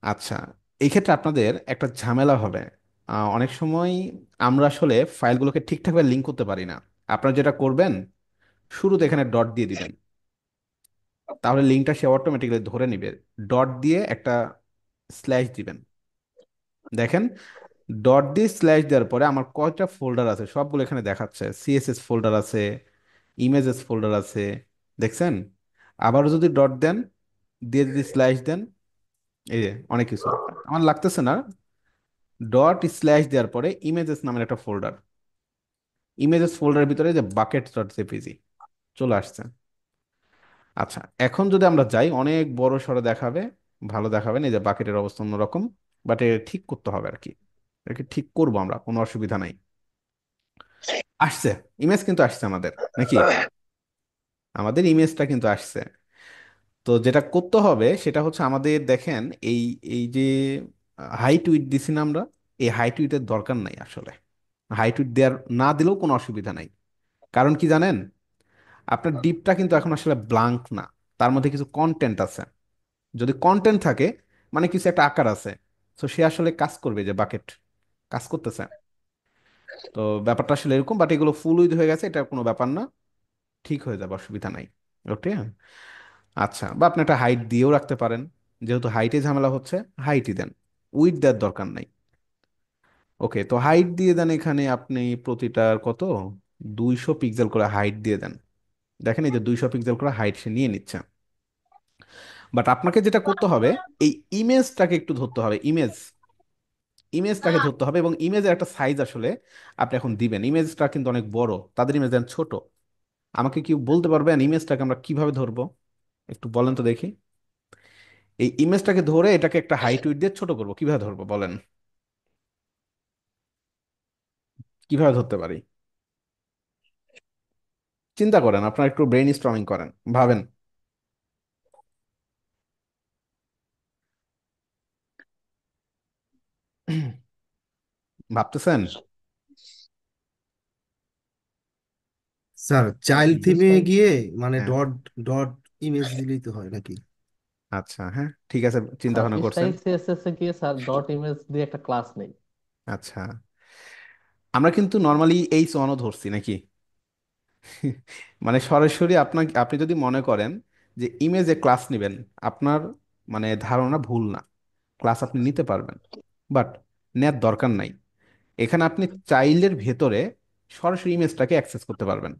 আচ্ছা, এই ক্ষেত্রে আপনাদের একটা ঝামেলা হবে। অনেক সময় আমরা আসলে ফাইলগুলোকে ঠিকঠাকভাবে লিঙ্ক করতে পারি না। আপনারা যেটা করবেন, শুরুতে এখানে ডট দিয়ে দিবেন, তাহলে লিঙ্কটা সে অটোমেটিক্যালি ধরে নিবে। ডট দিয়ে একটা স্ল্যাশ দিবেন। দেখেন, ডট দিয়ে স্ল্যাশ দেওয়ার পরে আমার কয়টা ফোল্ডার আছে সবগুলো এখানে দেখাচ্ছে, সিএসএস ফোল্ডার আছে, ইমেজেস ফোল্ডার আছে, দেখছেন? আবারও যদি ডট দেন, দিয়ে যদি স্ল্যাশ দেন, এই যে অনেক কিছু আমার লাগতেছে না। ডট স্ল্যাশ দেওয়ার পরে ইমেজেস নামের একটা ফোল্ডার, ইমেজেস ফোল্ডারের ভিতরে যে বাকেট ডট জেপিজি চলে আসছে। আচ্ছা, এখন যদি আমরা যাই, অনেক বড় সড়ো দেখাবে, ভালো দেখাবেন, এই যে বাকেটের অবস্থা অন্যরকম, বাট এটা ঠিক করতে হবে আর কি। এটাকে ঠিক করবো আমরা, কোনো অসুবিধা নাই। আসছে, ইমেজ কিন্তু আসছে আমাদের, নাকি? আমাদের ইমেজটা কিন্তু আসছে। তো যেটা করতে হবে সেটা হচ্ছে আমাদের, দেখেন, এই এই যে হাইট উইথ দিছি না আমরা, এই হাইট উইথের দরকার নাই আসলে। হাইট উইথ দেওয়ার না দিলেও কোনো অসুবিধা নাই। কারণ কি জানেন, আপনার ডিপটা কিন্তু এখন আসলে ব্লাঙ্ক না, তার মধ্যে কিছু কন্টেন্ট আছে। যদি কন্টেন্ট থাকে, মানে কিছু একটা আকার আছে, তো সে আসলে কাজ করবে, যে বাকেট কাজ করতেছে। তো ব্যাপারটা আসলে এরকম, বাট এগুলো ফুল উইথ হয়ে গেছে, এটা কোনো ব্যাপার না, ঠিক হয়ে যাবে, অসুবিধা নাই। ওকে। আচ্ছা, বা আপনি একটা হাইট দিয়েও রাখতে পারেন, যেহেতু হাইটে ঝামেলা হচ্ছে, হাইটই দেন, উইথ দেওয়ার দরকার নাই। ওকে, তো হাইট দিয়ে দেন, এখানে আপনি প্রতিটার কত, 200 পিক্সেল করে হাইট দিয়ে দেন। দেখেন, এই যে 200 পিক্সেল করে হাইট সে নিয়ে নিচ্ছে। বাট আপনাকে যেটা করতে হবে, এই ইমেজটাকে একটু ধরতে হবে, ইমেজ, ইমেজটাকে ধরতে হবে, এবং ইমেজের একটা সাইজ আসলে আপনি এখন দিবেন। ইমেজটা কিন্তু অনেক বড়, তাদের ইমেজ দেন ছোট। আমাকে কি বলতে পারবেন ইমেজটাকে আমরা কিভাবে ধরবো? একটু বলেন তো দেখি। এই ইমেজটাকে ধরে এটাকে একটা হাইট উইডথ দিয়ে ছোট করবো, কিভাবে ধরবো বলেন? কিভাবে ধরতে পারি? চিন্তা করেন, আপনারা একটু ব্রেইন স্টর্মিং করেন, ভাবেন। ভাবতেছেন? স্যার চাইল্ড থিমে বুঝতে, গিয়ে মানে হ্যাঁ, ডট ডট ইমেজ দিলেই তো হয় নাকি? আচ্ছা, হ্যাঁ, ঠিক আছে, চিন্তা স্যার ভাবনা করছেন। স্টাইল সিএসএস এ গিয়ে স্যার ডট ইমেজ দিয়ে একটা ক্লাস নেই। আচ্ছা, আমরা কিন্তু নর্মালি এই ওয়ানও ধরছি নাকি? মানে সরাসরি আপনি যদি মনে করেন যে ইমেজে ক্লাস নেবেন, আপনার মানে ধারণা ভুল না। ক্লাস আপনি নিতে পারবেন, বাট নেয়ার দরকার নাই। এখানে আপনি চাইল্ডের ভেতরে সরাসরি ইমেজটাকে অ্যাক্সেস করতে পারবেন।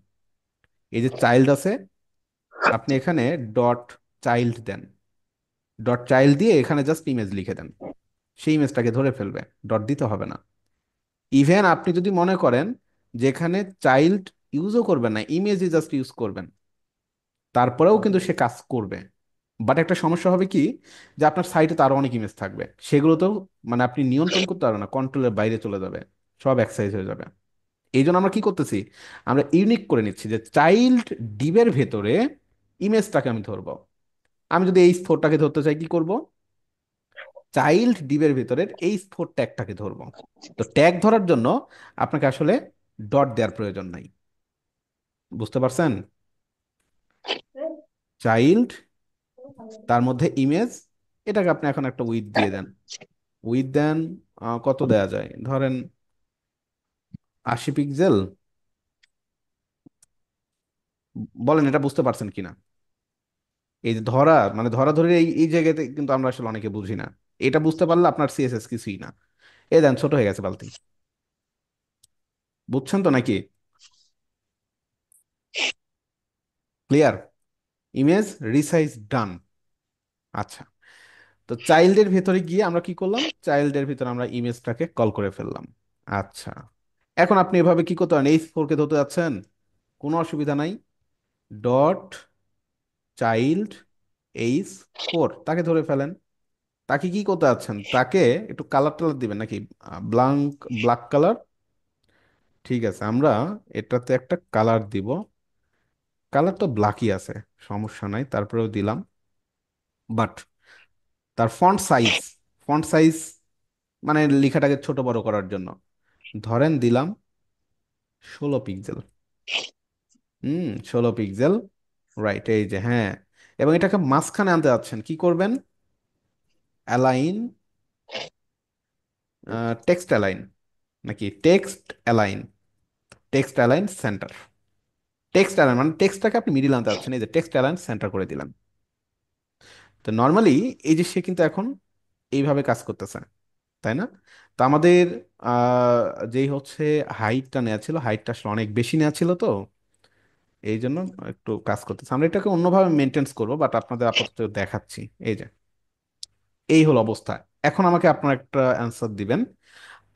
এই যে চাইল্ড আছে, আপনি এখানে ডট চাইল্ড দেন, ডট চাইল্ড দিয়ে এখানে জাস্ট ইমেজ লিখে দেন, সেই ইমেজটাকে ধরে ফেলবে, ডট দিতে হবে না। ইভেন আপনি যদি মনে করেন যেখানে চাইল্ড ইউজও করবেন না, ইমেজই জাস্ট ইউজ করবেন, তারপরেও কিন্তু সে কাজ করবে। বাট একটা সমস্যা হবে কি, যে আপনার সাইটে তো আরো অনেক ইমেজ থাকবে, সেগুলোতেও মানে আপনি নিয়ন্ত্রণ করতে পারবেন না, কন্ট্রোলের বাইরে চলে যাবে, সব এক সাইজ হয়ে যাবে। এই জন্য আমরা কি করতেছি, আমরা ইউনিক করে নিচ্ছি যে চাইল্ড ডিবের ভেতরে ইমেজটাকে আমি ধরবো। আমি যদি এই স্টোরটাকে ধরতে চাই, কি করব, চাইল্ড ডিবের ভেতরের এই স্টোর ট্যাগটাকে ধরবো। তো ট্যাগ ধরার জন্য আপনাকে আসলে ডট দেওয়ার প্রয়োজন নাই। বুঝতে পারছেন? চাইল্ড, তার মধ্যে ইমেজ, এটাকে আপনি এখন একটা উইথ দিয়ে দেন। উইথ দেন, কত দেয়া যায়, ধরেন 80 পিক্সেল। বলেন এটা বুঝতে পারছেন কিনা? এই যে ধরা, মানে ধরা ধরে এই এই জায়গাতে কিন্তু আমরা আসলে অনেকে বুঝি না। এটা বুঝতে পারলে আপনার সিএসএস কিছুই না। এই দেন, ছোট হয়ে গেছে বালতি। বুঝছেন তো নাকি? ক্লিয়ার? ইমেজ রিসাইজ ডান। আচ্ছা, তো চাইল্ডের ভেতরে গিয়ে আমরা কি করলাম, চাইল্ডের ভিতরে আমরা ইমেজটাকে কল করে ফেললাম। আচ্ছা, এখন আপনি এভাবে কি করতে পারেন, H4 কে ধরতে যাচ্ছেন, কোনো অসুবিধা নাই। ডট চাইল্ড H4, তাকে ধরে ফেলেন। তাকে কি করতে যাচ্ছেন, তাকে একটু কালার টালার দিবেন নাকি, ব্ল্যাক কালার। ঠিক আছে, আমরা এটাতে একটা কালার দিব। কালার তো ব্ল্যাকই আছে, সমস্যা নাই, তারপরেও দিলাম। বাট তার ফন্ট সাইজ মানে লেখাটাকে ছোট বড় করার জন্য ধরেন দিলাম 16 পিক্সেল। 16 পিক্সেল, রাইট, এই যে, হ্যাঁ। এবং এটাকে মাঝখানে আনতে যাচ্ছেন, কি করবেন, অ্যালাইন, টেক্সট অ্যালাইন, নাকি text align, text align centre. Text align মানে টেক্সটটাকে আপনি মিডিল আনতে যাচ্ছেন, এই যে টেক্সট অ্যালাইন সেন্টার করে দিলাম। তো নর্মালি এই যে সে কিন্তু এখন এইভাবে কাজ করতেছে, তাই না? তো আমাদের যেই হচ্ছে হাইটটা নেওয়া ছিল, হাইটটা আসলে অনেক বেশি নেওয়া ছিল, তো এই জন্য একটু কাজ করতেছে। আমরা এটাকে অন্যভাবে মেনটেন্স করবো, বাট আপনাদের আপাতত দেখাচ্ছি। এই যে এই হলো অবস্থা। এখন আমাকে আপনার একটা অ্যান্সার দিবেন।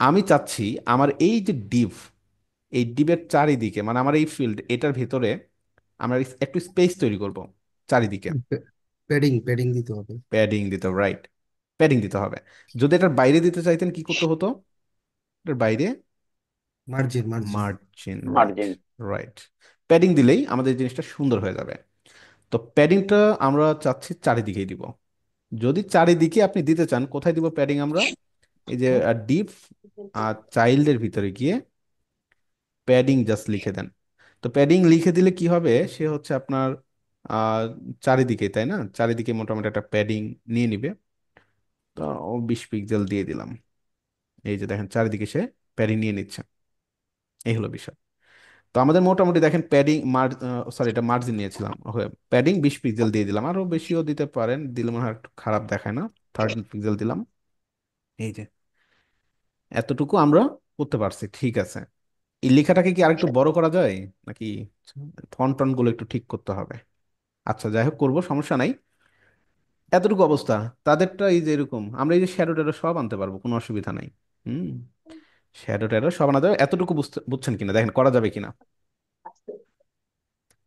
আমি চাচ্ছি আমার এই যে ডিভ, এই ডিভের চারিদিকে, মানে আমার এই ফিল্ড এটার ভিতরে আমরা একটু স্পেস তৈরি করব চারিদিকে। প্যাডিং প্যাডিং দিতে হবে। প্যাডিং দিতে হবে, রাইট, প্যাডিং দিতে হবে। যদি এটার বাইরে দিতে চাইতেন কি করতে হতো, এটার বাইরে margin margin. Margin, right, margin. Right. Padding দিলেই আমাদের জিনিসটা সুন্দর হয়ে যাবে। তো প্যাডিংটা আমরা চাচ্ছি চারিদিকেই দিব। যদি চারিদিকে আপনি দিতে চান, কোথায় দিব প্যাডিং আমরা, এই যে ডিপ চাইল্ডের ভিতরে গিয়ে প্যাডিং জাস্ট লিখে দেন। তো প্যাডিং লিখে দিলে কি হবে, সে হচ্ছে আপনার আহ চারিদিকে, তাই না, চারিদিকে মোটামুটি একটা প্যাডিং নিয়ে নিবে। তো 20 পিক্সেল দিয়ে দিলাম। এই যে দেখেন চারিদিকে সে প্যাডিং নিয়ে নিচ্ছে। এই হলো বিষয়। তো আমাদের মোটামুটি দেখেন প্যাডিং সরি, এটা মার্জিন নিয়েছিলাম, ওকে। প্যাডিং 20 পিক্সেল দিয়ে দিলাম, আরো বেশিও দিতে পারেন, দিলে মনে হয় একটু খারাপ দেখায় না। 13 পিক্সেল দিলাম। এই যে এতটুকু আমরা করতে পারছি, ঠিক আছে। এই লেখাটাকে কি আরেকটু বড় করা যায় নাকি, ফন্ট টন গুলো একটু ঠিক করতে হবে। আচ্ছা, যাই হোক, করবো, সমস্যা নাই। এতটুকু অবস্থা। তাদেরটা এই যে এরকম, আমরা এই যে শ্যাডো ট্যাডো সব আনতে পারবো, কোনো অসুবিধা নাই। হুম, শ্যাডো ট্যাডো সব আনা যাবে। এতটুকু বুঝছেন কিনা, দেখেন করা যাবে কিনা,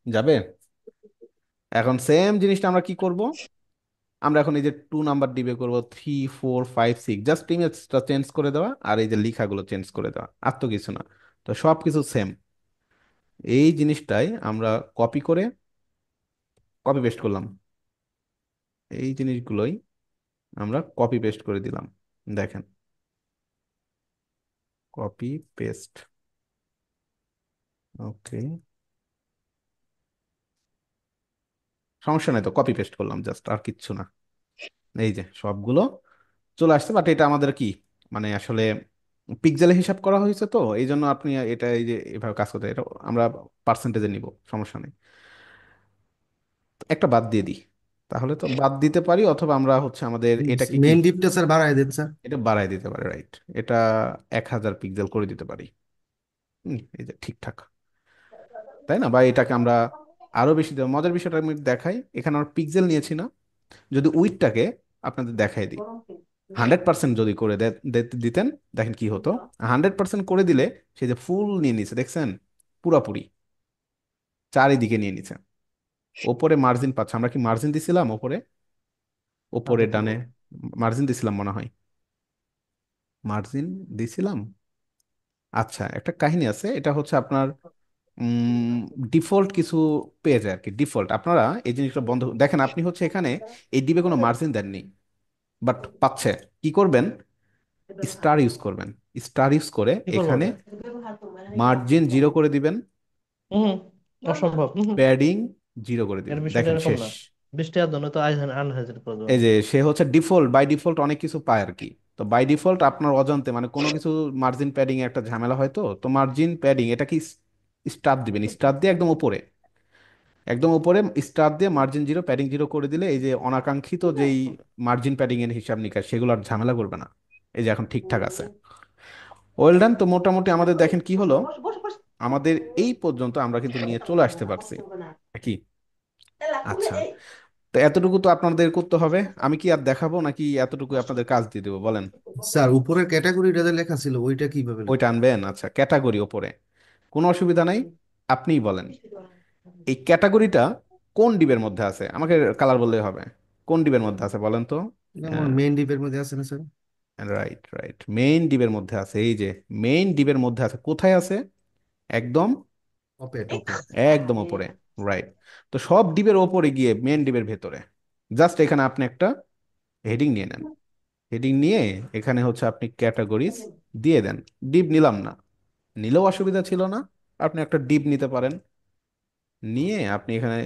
যাবে। এখন সেম জিনিসটা আমরা কি করব, আমরা এখন এই যে 2 নাম্বার ডিবে করব, 3 4 5 6, জাস্ট ইমেজটা চেঞ্জ করে দেওয়া আর এই যে লেখাগুলো চেঞ্জ করে দেওয়া, আর তো কিছু না। তো সব কিছু সেম। এই জিনিসটাই আমরা কপি করে কপি পেস্ট করলাম, এই জিনিসগুলোই আমরা কপি পেস্ট করে দিলাম। দেখেন, কপি পেস্ট, ওকে, সমস্যা নাই, তো কপি পেস্ট করলাম জাস্ট, আর কিচ্ছু না। এই যে সবগুলো চলে আসছে, বাট এটা আমাদের কি মানে আসলে পিক্সেলে হিসাব করা হয়েছে, তো এই জন্য আপনি এটা এই যে এভাবে কাজ করতে এটা আমরা পার্সেন্টেজে নিব, সমস্যা নেই। একটা বাদ দিয়ে দিই, তাহলে তো বাদ দিতে পারি, অথবা আমরা হচ্ছে আমাদের এটাকে কি মেইন ডিপটা স্যার বাড়ায় দেন স্যার। এটা বাড়ায় দিতে পারি, রাইট? এটা 1000 পিক্সেল করে দিতে পারি। এই যে ঠিকঠাক, তাই না? বা এটাকে আমরা আরো বেশি দেবো। মজার বিষয়টা আমি দেখাই, এখানে আমরা পিক্সেল নিয়েছি না, যদি উইডটাকে আপনাদের দেখাই দিই, 100% যদি করে দিতেন, দেখেন কি হতো। 100% করে দিলে সে যে ফুল নিয়ে নিছে, দেখছেন? পুরাপুরি চারিদিকে নিয়ে নিছে। ওপরে মার্জিন পাচ্ছে, আমরা কি মার্জিন দিছিলাম ওপরে? ওপরে ডানে মার্জিন দিছিলাম মনে হয়, মার্জিন দিছিলাম। আচ্ছা, একটা কাহিনী আছে, এটা হচ্ছে আপনার ডিফল্ট কিছু পেজ আর কি। ডিফল্ট আপনারা এই জিনিসটা বন্ধ দেখেন, আপনি হচ্ছে এখানে এই ডিবে কোনো মার্জিন দেননি, বাট পাচ্ছে। কি করবেন? স্টার ইউজ করবেন। স্টার ইউজ করে কি করবো এখানে ওটা? মার্জিন 0 করে দিবেন, হম, অসম্ভব। প্যাডিং 0 করে এর দিবেন, বিষয়টা দেখেন এরকম শেষ। না, 20 টাকার জন্য তো আনহাজার করে দেবো এই আমি। যে সে হচ্ছে ডিফল্ট, বাই ডিফল্ট অনেক কিছু পায় আর কি। তো বাই ডিফল্ট আপনার অজান্তে মানে কোনো কিছু মার্জিন প্যাডিং এ একটা ঝামেলা হয়, তো তো মার্জিন প্যাডিং এটা কি স্টার দিবেন, স্টার দিয়ে একদম উপরে, একদম উপরে স্টার দিয়ে মার্জিন 0 প্যাডিং 0 করে দিলে এই যে অনাকাঙ্ক্ষিত যেই মার্জিন প্যাডিং এর হিসাব নিকাশ সেগুলো আর ঝামেলা করবে না। এই যে এখন ঠিকঠাক আছে। Well done. তো মোটামুটি আমাদের দেখেন কি হলো, আমাদের এই পর্যন্ত আমরা কিন্তু নিয়ে চলে আসতে পারছি কি। আচ্ছা, তো এতটুকু তো আপনাদের করতে হবে, আমি কি আর দেখাবো নাকি এতটুকু আপনাদের কাজ দিয়ে দেবো বলেন? স্যার উপরের ক্যাটাগরিটা যে লেখা ছিল ওইটা কিভাবে ওইটা লিখবো? আনবেন? আচ্ছা, ক্যাটাগরি ওপরে, কোনো অসুবিধা নাই। আপনিই বলেন এই ক্যাটাগরিটা কোন ডিবের মধ্যে আছে, আমাকে কালার বললেই হবে। কোন ডিবের মধ্যে আছে বলেন তো? যেমন মেইন ডিপের মধ্যে আছে না স্যার? রাইট, রাইট, মেইন ডিবের মধ্যে আছে। এই যে মেইন ডিবের মধ্যে আছে, কোথায় আছে? একদম ওপে টপে। একদম উপরে, রাইট। তো সব ডিবের ওপরে গিয়ে মেইন ডিবের ভেতরে জাস্ট এখানে আপনি একটা হেডিং নিয়ে নেন। হেডিং নিয়ে এখানে হচ্ছে আপনি ক্যাটাগরিজ দিয়ে দেন। ডিপ নিলাম না, নিলেও অসুবিধা ছিল না, আপনি একটা ডিপ নিতে পারেন। নিয়ে আপনি এখানে,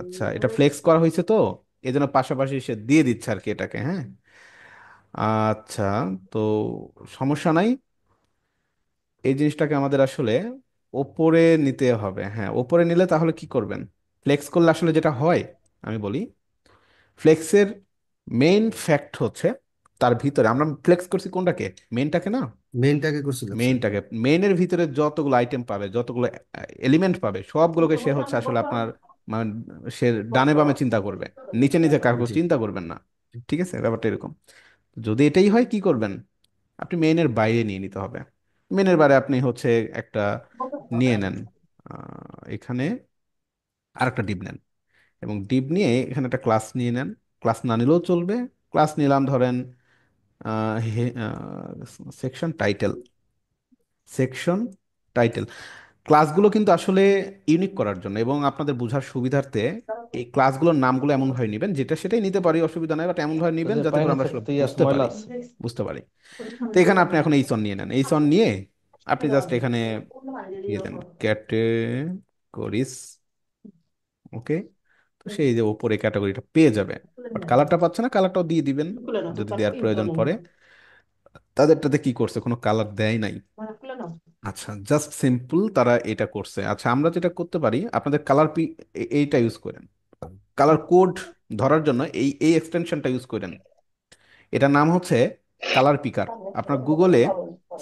আচ্ছা এটা ফ্লেক্স করা হয়েছে তো এই জন্য পাশাপাশি সে দিয়ে দিচ্ছে আর কি এটাকে, হ্যাঁ। আচ্ছা, তো সমস্যা নাই। এই জিনিসটাকে আমাদের আসলে ওপরে নিতে হবে। হ্যাঁ, ওপরে নিলে তাহলে কি করবেন? ফ্লেক্স করলে আসলে যেটা হয় আমি বলি, ফ্লেক্সের মেইন ফ্যাক্ট হচ্ছে তার ভিতরে আমরা ফ্লেক্স করছি কোনটাকে? মেইনটাকে না? মেইনটাকে করছিলাম স্যার। মেইনটাকে। মেইনের ভিতরে যতগুলো আইটেম পাবে, যতগুলো এলিমেন্ট পাবে, সবগুলোকে সে হচ্ছে আসলে আপনার মানে সে ডানে বামে চিন্তা করবে, নিচে নিচে কাগজ জি। চিন্তা করবেন না। ঠিক আছে, ব্যাপারটা এরকম। যদি এটাই হয় কি করবেন? আপনি মেইনের বাইরে নিয়ে নিতে হবে। মেইনের বাইরে আপনি হচ্ছে একটা নিয়ে নেন, এখানে আরেকটা ডিপ নেন, এবং ডিপ নিয়ে এখানে একটা ক্লাস নিয়ে নেন। ক্লাস না নিলেও চলবে, ক্লাস নিলাম ধরেন সেকশন টাইটেল। সেকশন টাইটেল ক্লাসগুলো কিন্তু আসলে ইউনিক করার জন্য এবং আপনাদের বোঝার সুবিধার্থে এই ক্লাসগুলোর নামগুলো এমন ভাবে নেবেন, যেটা সেটাই নিতে পারি, অসুবিধা নাই, বাট এমন ভাবে ওই নেবেন যে যাতে পায়ের করে আমরা নিচে আসলে একটা ইয়ে আছে, বুঝতে ময়লা পারি, আছে। বুঝতে পারি। তো এখানে আপনি এখন এইচন নিয়ে নেন, এইচন নিয়ে আপনি জাস্ট এখানে দিয়ে দেন ক্যাটেগরিজ। ওকে, তো সেই যে উপরে ক্যাটাগরিটা পেয়ে যাবে, বাট কালারটা পাচ্ছে না, কালারটাও দিয়ে দিবেন যদি দেওয়ার প্রয়োজন পড়ে। তাদেরটাতে কি করছে, কোনো কালার দেয় নাই। আচ্ছা, জাস্ট সিম্পল তারা এটা করছে। আচ্ছা, আমরা যেটা করতে পারি, আপনাদের কালার এইটা ইউজ করেন, কালার কোড ধরার জন্য এই এই এক্সটেনশনটা ইউজ করেন। এটার নাম হচ্ছে কালার পিকার। আপনার গুগলে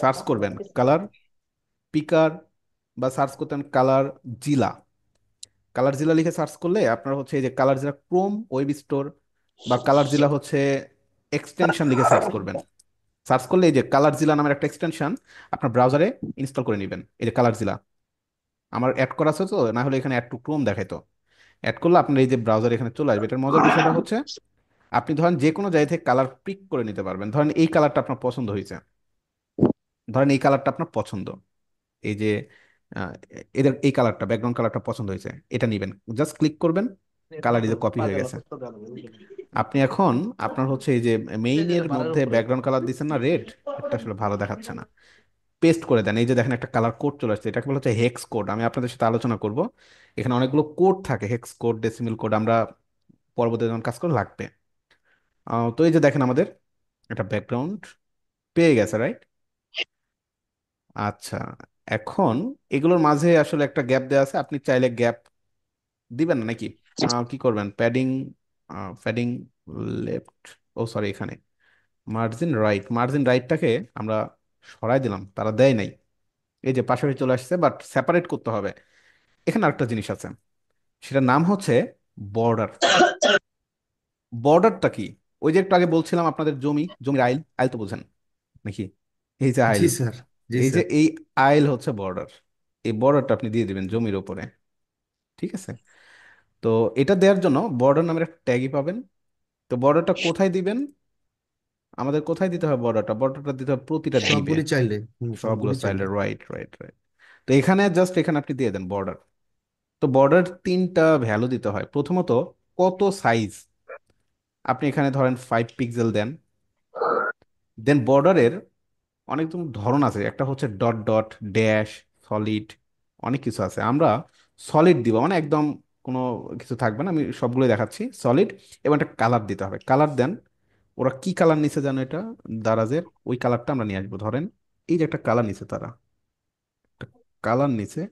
সার্চ করবেন কালার পিকার, বা সার্চ করতেন কালার জিলা। কালার জিলা লিখে সার্চ করলে আপনার হচ্ছে এই যে কালার জিলা ক্রোম ওয়েব স্টোর, বা কালার জিলা হচ্ছে এক্সটেনশন লিখে সার্চ করবেন। সার্চ করলে এই যে কালার জিলা নামের একটা এক্সটেনশন আপনার ব্রাউজারে ইনস্টল করে নেবেন। এই যে কালার জিলা আমার অ্যাড করা আছে, তো না হলে এখানে অ্যাড টু ক্রোম দেখাইতো। অ্যাড করলে আপনার এই যে ব্রাউজার এখানে চলে আসবে। এটার মজার বিষয়টা হচ্ছে আপনি ধরেন যে কোনো জায়গা থেকে কালার পিক করে নিতে পারবেন। ধরেন এই কালারটা আপনার পছন্দ হয়েছে, ধরেন এই কালারটা আপনার পছন্দ, এই যে আহ, এদের এই কালারটা ব্যাকগ্রাউন্ড কালারটা পছন্দ হয়েছে, এটা নিবেন, জাস্ট ক্লিক করবেন, কালার এই যে কপি হয়ে গেছে। আপনি এখন আপনার হচ্ছে এই যে মেইনের মধ্যে ব্যাকগ্রাউন্ড কালার দিচ্ছেন না রেড, এটা আসলে ভালো দেখাচ্ছে না, পেস্ট করে দেন। এই যে দেখেন একটা কালার কোড চলে আসছে, এটাকে বলা হচ্ছে হেক্স কোড। আমি আপনাদের সাথে আলোচনা করব, এখানে অনেকগুলো কোড থাকে, হেক্স কোড, ডেসিমেল কোড, আমরা পরবর্তী যখন কাজ করে লাগবে। তো এই যে দেখেন আমাদের একটা ব্যাকগ্রাউন্ড পেয়ে গেছে, রাইট? আচ্ছা, এখন এগুলোর মাঝে আসলে একটা গ্যাপ দেওয়া আছে, আপনি চাইলে গ্যাপ দিবেন না নাকি? কি করবেন, প্যাডিং, প্যাডিং লেফট, ও সরি, এখানে মার্জিন রাইট, মার্জিন রাইটটাকে আমরা সরাই দিলাম, তারা দেয় নাই, এই যে পাশাপাশি চলে আসছে, বাট সেপারেট করতে হবে। এখানে আরেকটা জিনিস আছে, সেটার নাম হচ্ছে বর্ডার। বর্ডারটা কি? ওই যে একটু আগে বলছিলাম আপনাদের জমির আইল, আইল তো বোঝেন নাকি? এই যে আইল, জি স্যার, জি এই যে স্যার। এই আইল হচ্ছে বর্ডার। এই বর্ডারটা আপনি দিয়ে দিবেন জমির ওপরে, ঠিক আছে? তো এটা দেওয়ার জন্য বর্ডার নামের একটা ট্যাগই পাবেন। তো বর্ডারটা কোথায় দিবেন? আমাদের কোথায় দিতে হবে বর্ডারটা? বর্ডারটা দিতে হবে প্রতিটা ডিপে, সবগুলি চাইলে, সবগুলো সবগুলি স্টাইলে, চাইলে। Right right right. তো এখানে জাস্ট এখানে আপনি দিয়ে দেন বর্ডার। তো বর্ডার তিনটা ভ্যালু দিতে হয়। প্রথমত, কত সাইজ, আপনি এখানে ধরেন 5 পিক্সেল দেন। দেন বর্ডারের অনেক ধরন আছে, একটা হচ্ছে ডট ডট, ড্যাশ, সলিড, অনেক কিছু আছে। আমরা সলিড দিব, মানে একদম কোনো কিছু থাকবে না, আমি সবগুলো দেখাচ্ছি সলিড। এবং একটা কালার দিতে হবে, কালার দেন। ওরা কি কালার নিছে জানো এটা, দারাজের? ওই কালারটা আমরা নিয়ে আসবো। ধরেন এই যে একটা কালার নিছে তারা, একটা কালার নিছে,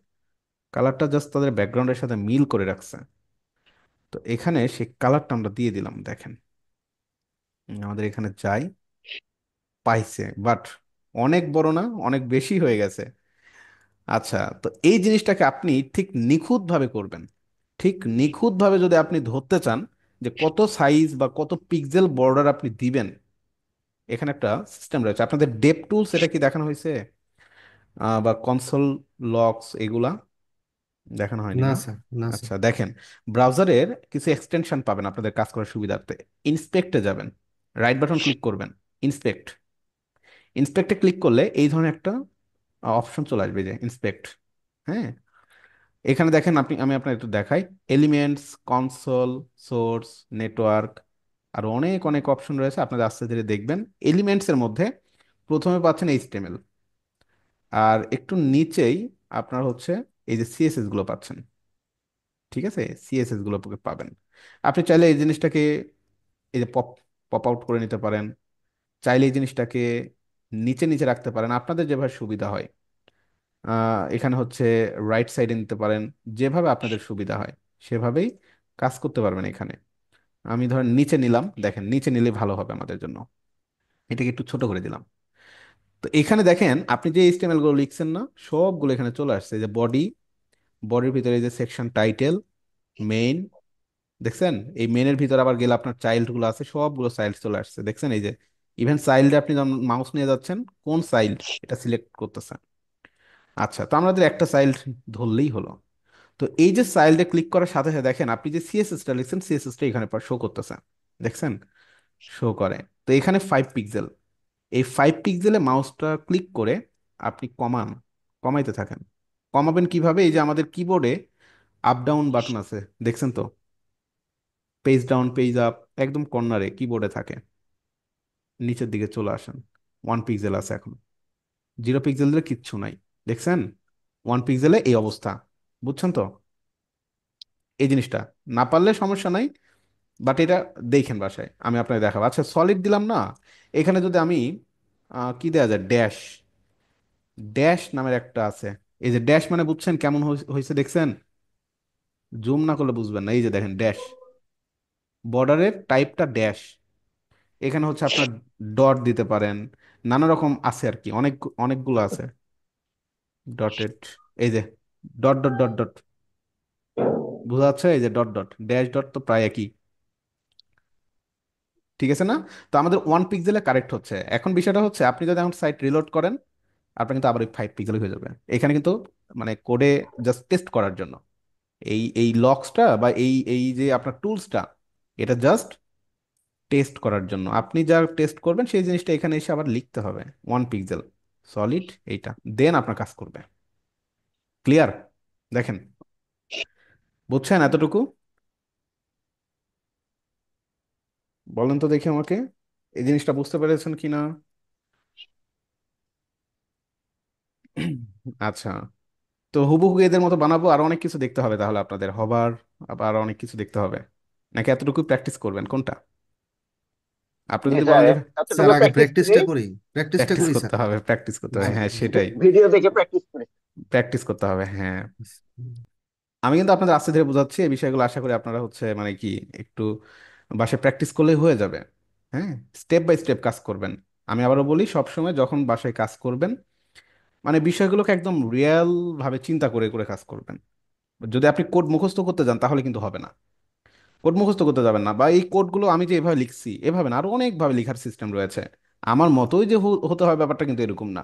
কালারটা জাস্ট তাদের ব্যাকগ্রাউন্ডের সাথে মিল করে রাখছে। তো এখানে সেই কালারটা আমরা দিয়ে দিলাম, দেখেন আমাদের এখানে যাই, পাইছে, বাট অনেক বড় না, অনেক বেশি হয়ে গেছে। আচ্ছা, তো এই জিনিসটাকে আপনি ঠিক নিখুঁতভাবে করবেন। ঠিক নিখুঁতভাবে যদি আপনি ধরতে চান যে কত সাইজ বা কত পিক্সেল বর্ডার আপনি দিবেন, এখানে একটা সিস্টেম রয়েছে। আপনাদের ডেপ টুলস এটা কি দেখানো হয়েছে? বা কনসোল লক্স এগুলা দেখানো হয়নি না না? স্যার, না স্যার। আচ্ছা দেখেন, ব্রাউজারের কিছু এক্সটেনশন পাবেন আপনাদের কাজ করার সুবিধার্থে। ইন্সপেক্টে যাবেন, রাইট বাটন ক্লিক করবেন, ইন্সপেক্ট। ইন্সপেক্টে ক্লিক করলে এই ধরনের একটা অপশন চলে আসবে, যে ইন্সপেক্ট। হ্যাঁ, এখানে দেখেন, আমি আপনার একটু দেখাই। এলিমেন্টস, কনসোল, সোর্স, নেটওয়ার্ক, আর অনেক অনেক অপশন রয়েছে, আপনাদের আস্তে ধীরে দেখবেন। এলিমেন্টস এর মধ্যে প্রথমে পাচ্ছেন এইচটিএমএল, আর একটু নিচেই আপনার হচ্ছে এই যে সিএসএস গুলো পাচ্ছেন, ঠিক আছে? সিএসএস গুলো পাবেন। আপনি চাইলে এই জিনিসটাকে এই যে পপ পপ আউট করে নিতে পারেন, চাইলে এই জিনিসটাকে নিচে নিচে রাখতে পারেন, আপনাদের যেভাবে সুবিধা হয়। এখানে হচ্ছে রাইট সাইডে নিতে পারেন, যেভাবে আপনাদের সুবিধা হয় সেভাবেই কাজ করতে পারবেন এখানে। আমি ধরেন নিচে নিলাম, দেখেন নিচে নিলে ভালো হবে আমাদের জন্য। এটাকে একটু ছোট করে দিলাম। তো এখানে দেখেন আপনি যে এইচটিএমএল গুলো লিখছেন না, সবগুলো এখানে চলে আসছে। যে বডি, বডির ভিতরে এই যে সেকশন টাইটেল, মেইন, দেখছেন? এই মেইনের ভিতরে আবার গেলে আপনার চাইল্ড গুলো আছে, সবগুলো চাইল্ড চলে আসছে, দেখছেন? এই যে ইভেন চাইল্ডে আপনি যখন মাউস নিয়ে যাচ্ছেন, কোন চাইল্ড এটা সিলেক্ট করতেছেন। আচ্ছা, তো আমাদের একটা চাইল্ড ধরলেই হলো। তো এই যে চাইল্ডে ক্লিক করার সাথে সাথে দেখেন আপনি যে সিএসএসটা লিখছেন, সিএসএসটা এখানে শো করতেছে, দেখছেন? শো করে। তো এখানে 5 পিক্সেল, এই 5 পিক্সেলে মাউসটা ক্লিক করে আপনি কমান, কমাইতে থাকেন। কমাবেন কিভাবে? এই যে আমাদের কিবোর্ডে আপ ডাউন বাটন আছে, দেখছেন তো? পেজ ডাউন, পেজ আপ, একদম কর্নারে কিবোর্ডে থাকে, নিচের দিকে চলে আসেন। 1 পিক্সেল আছে এখন, 0 পিক্সেল দিলে কিচ্ছু নাই, দেখছেন? 1 পিক্সেলে এই অবস্থা, বুঝছেন তো এই জিনিসটা? না পারলে সমস্যা নাই, বাট এটা দেখেন বাসায়, আমি আপনাকে দেখাবো। আচ্ছা, সলিড দিলাম না, এখানে যদি আমি কি দেওয়া যায়, ড্যাশ, ড্যাশ নামের একটা আছে। এই যে ড্যাশ মানে বুঝছেন কেমন হয়েছে, দেখছেন? জুম না করলে বুঝবেন না, এই যে দেখেন ড্যাশ, বর্ডারের টাইপটা ড্যাশ। এখানে হচ্ছে আপনার ডট দিতে পারেন, নানা রকম আছে আর কি, অনেকগুলো আছে ডটেড। এই যে ডট ডট ডট ডট, বোঝা যাচ্ছে? এই যে ডট ডট, ড্যাশ ডট তো প্রায় একই, ঠিক আছে না? তো আমাদের 1 পিক্সেলে কারেক্ট হচ্ছে। এখন বিষয়টা হচ্ছে, আপনি যদি এখন সাইট রিলোড করেন, আপনার কিন্তু আবার ওই 5 পিক্সেল হয়ে যাবে। এখানে কিন্তু মানে কোডে জাস্ট টেস্ট করার জন্য, এই এই লক্সটা বা এই এই যে আপনার টুলসটা, এটা জাস্ট টেস্ট করার জন্য। আপনি যা টেস্ট করবেন সেই জিনিসটা এখানে এসে আবার লিখতে হবে, 1 পিক্সেল সলিড, এইটা দেন আপনার কাজ করবে। ক্লিয়ার? দেখেন, বুঝছেন এতটুকু? বলেন তো দেখি আমাকে, এই জিনিসটা বুঝতে পেরেছেন কিনা? আচ্ছা, তো হুবহু এদের মতো বানাবো, আর অনেক কিছু দেখতে হবে তাহলে আপনাদের, হবার আবার অনেক কিছু দেখতে হবে, নাকি এতটুকু প্র্যাকটিস করবেন, কোনটা? আপনি জি যদি স্যার, বলেন যে স্যার এতটুকু আগে প্র্যাকটিস করি। প্র্যাকটিসটা প্র্যাকটিস করি স্যার। করতে হবে, প্র্যাকটিস করতে হবে, হ্যাঁ সেটাই, ভিডিও দেখে প্র্যাকটিস করি। প্র্যাকটিস করতে হবে, হ্যাঁ। আমি কিন্তু আপনাদের আস্তে ধীরে বোঝাচ্ছি এই বিষয়গুলো, আশা করি আপনারা হচ্ছে মানে কি একটু বাসায় প্র্যাকটিস করলেই হয়ে যাবে। হ্যাঁ, স্টেপ বাই স্টেপ কাজ করবেন। আমি আবারও বলি, সবসময় যখন বাসায় কাজ করবেন মানে বিষয়গুলোকে একদম রিয়েল ভাবে চিন্তা করে করে কাজ করবেন। যদি আপনি কোড মুখস্থ করতে যান তাহলে কিন্তু হবে না। কোড মুখস্থ করতে যাবেন না, বা এই কোডগুলো আমি যে এভাবে লিখছি এভাবে না, আরো অনেকভাবে লেখার সিস্টেম রয়েছে। আমার মতোই যে হতে হয় ব্যাপারটা কিন্তু এরকম না।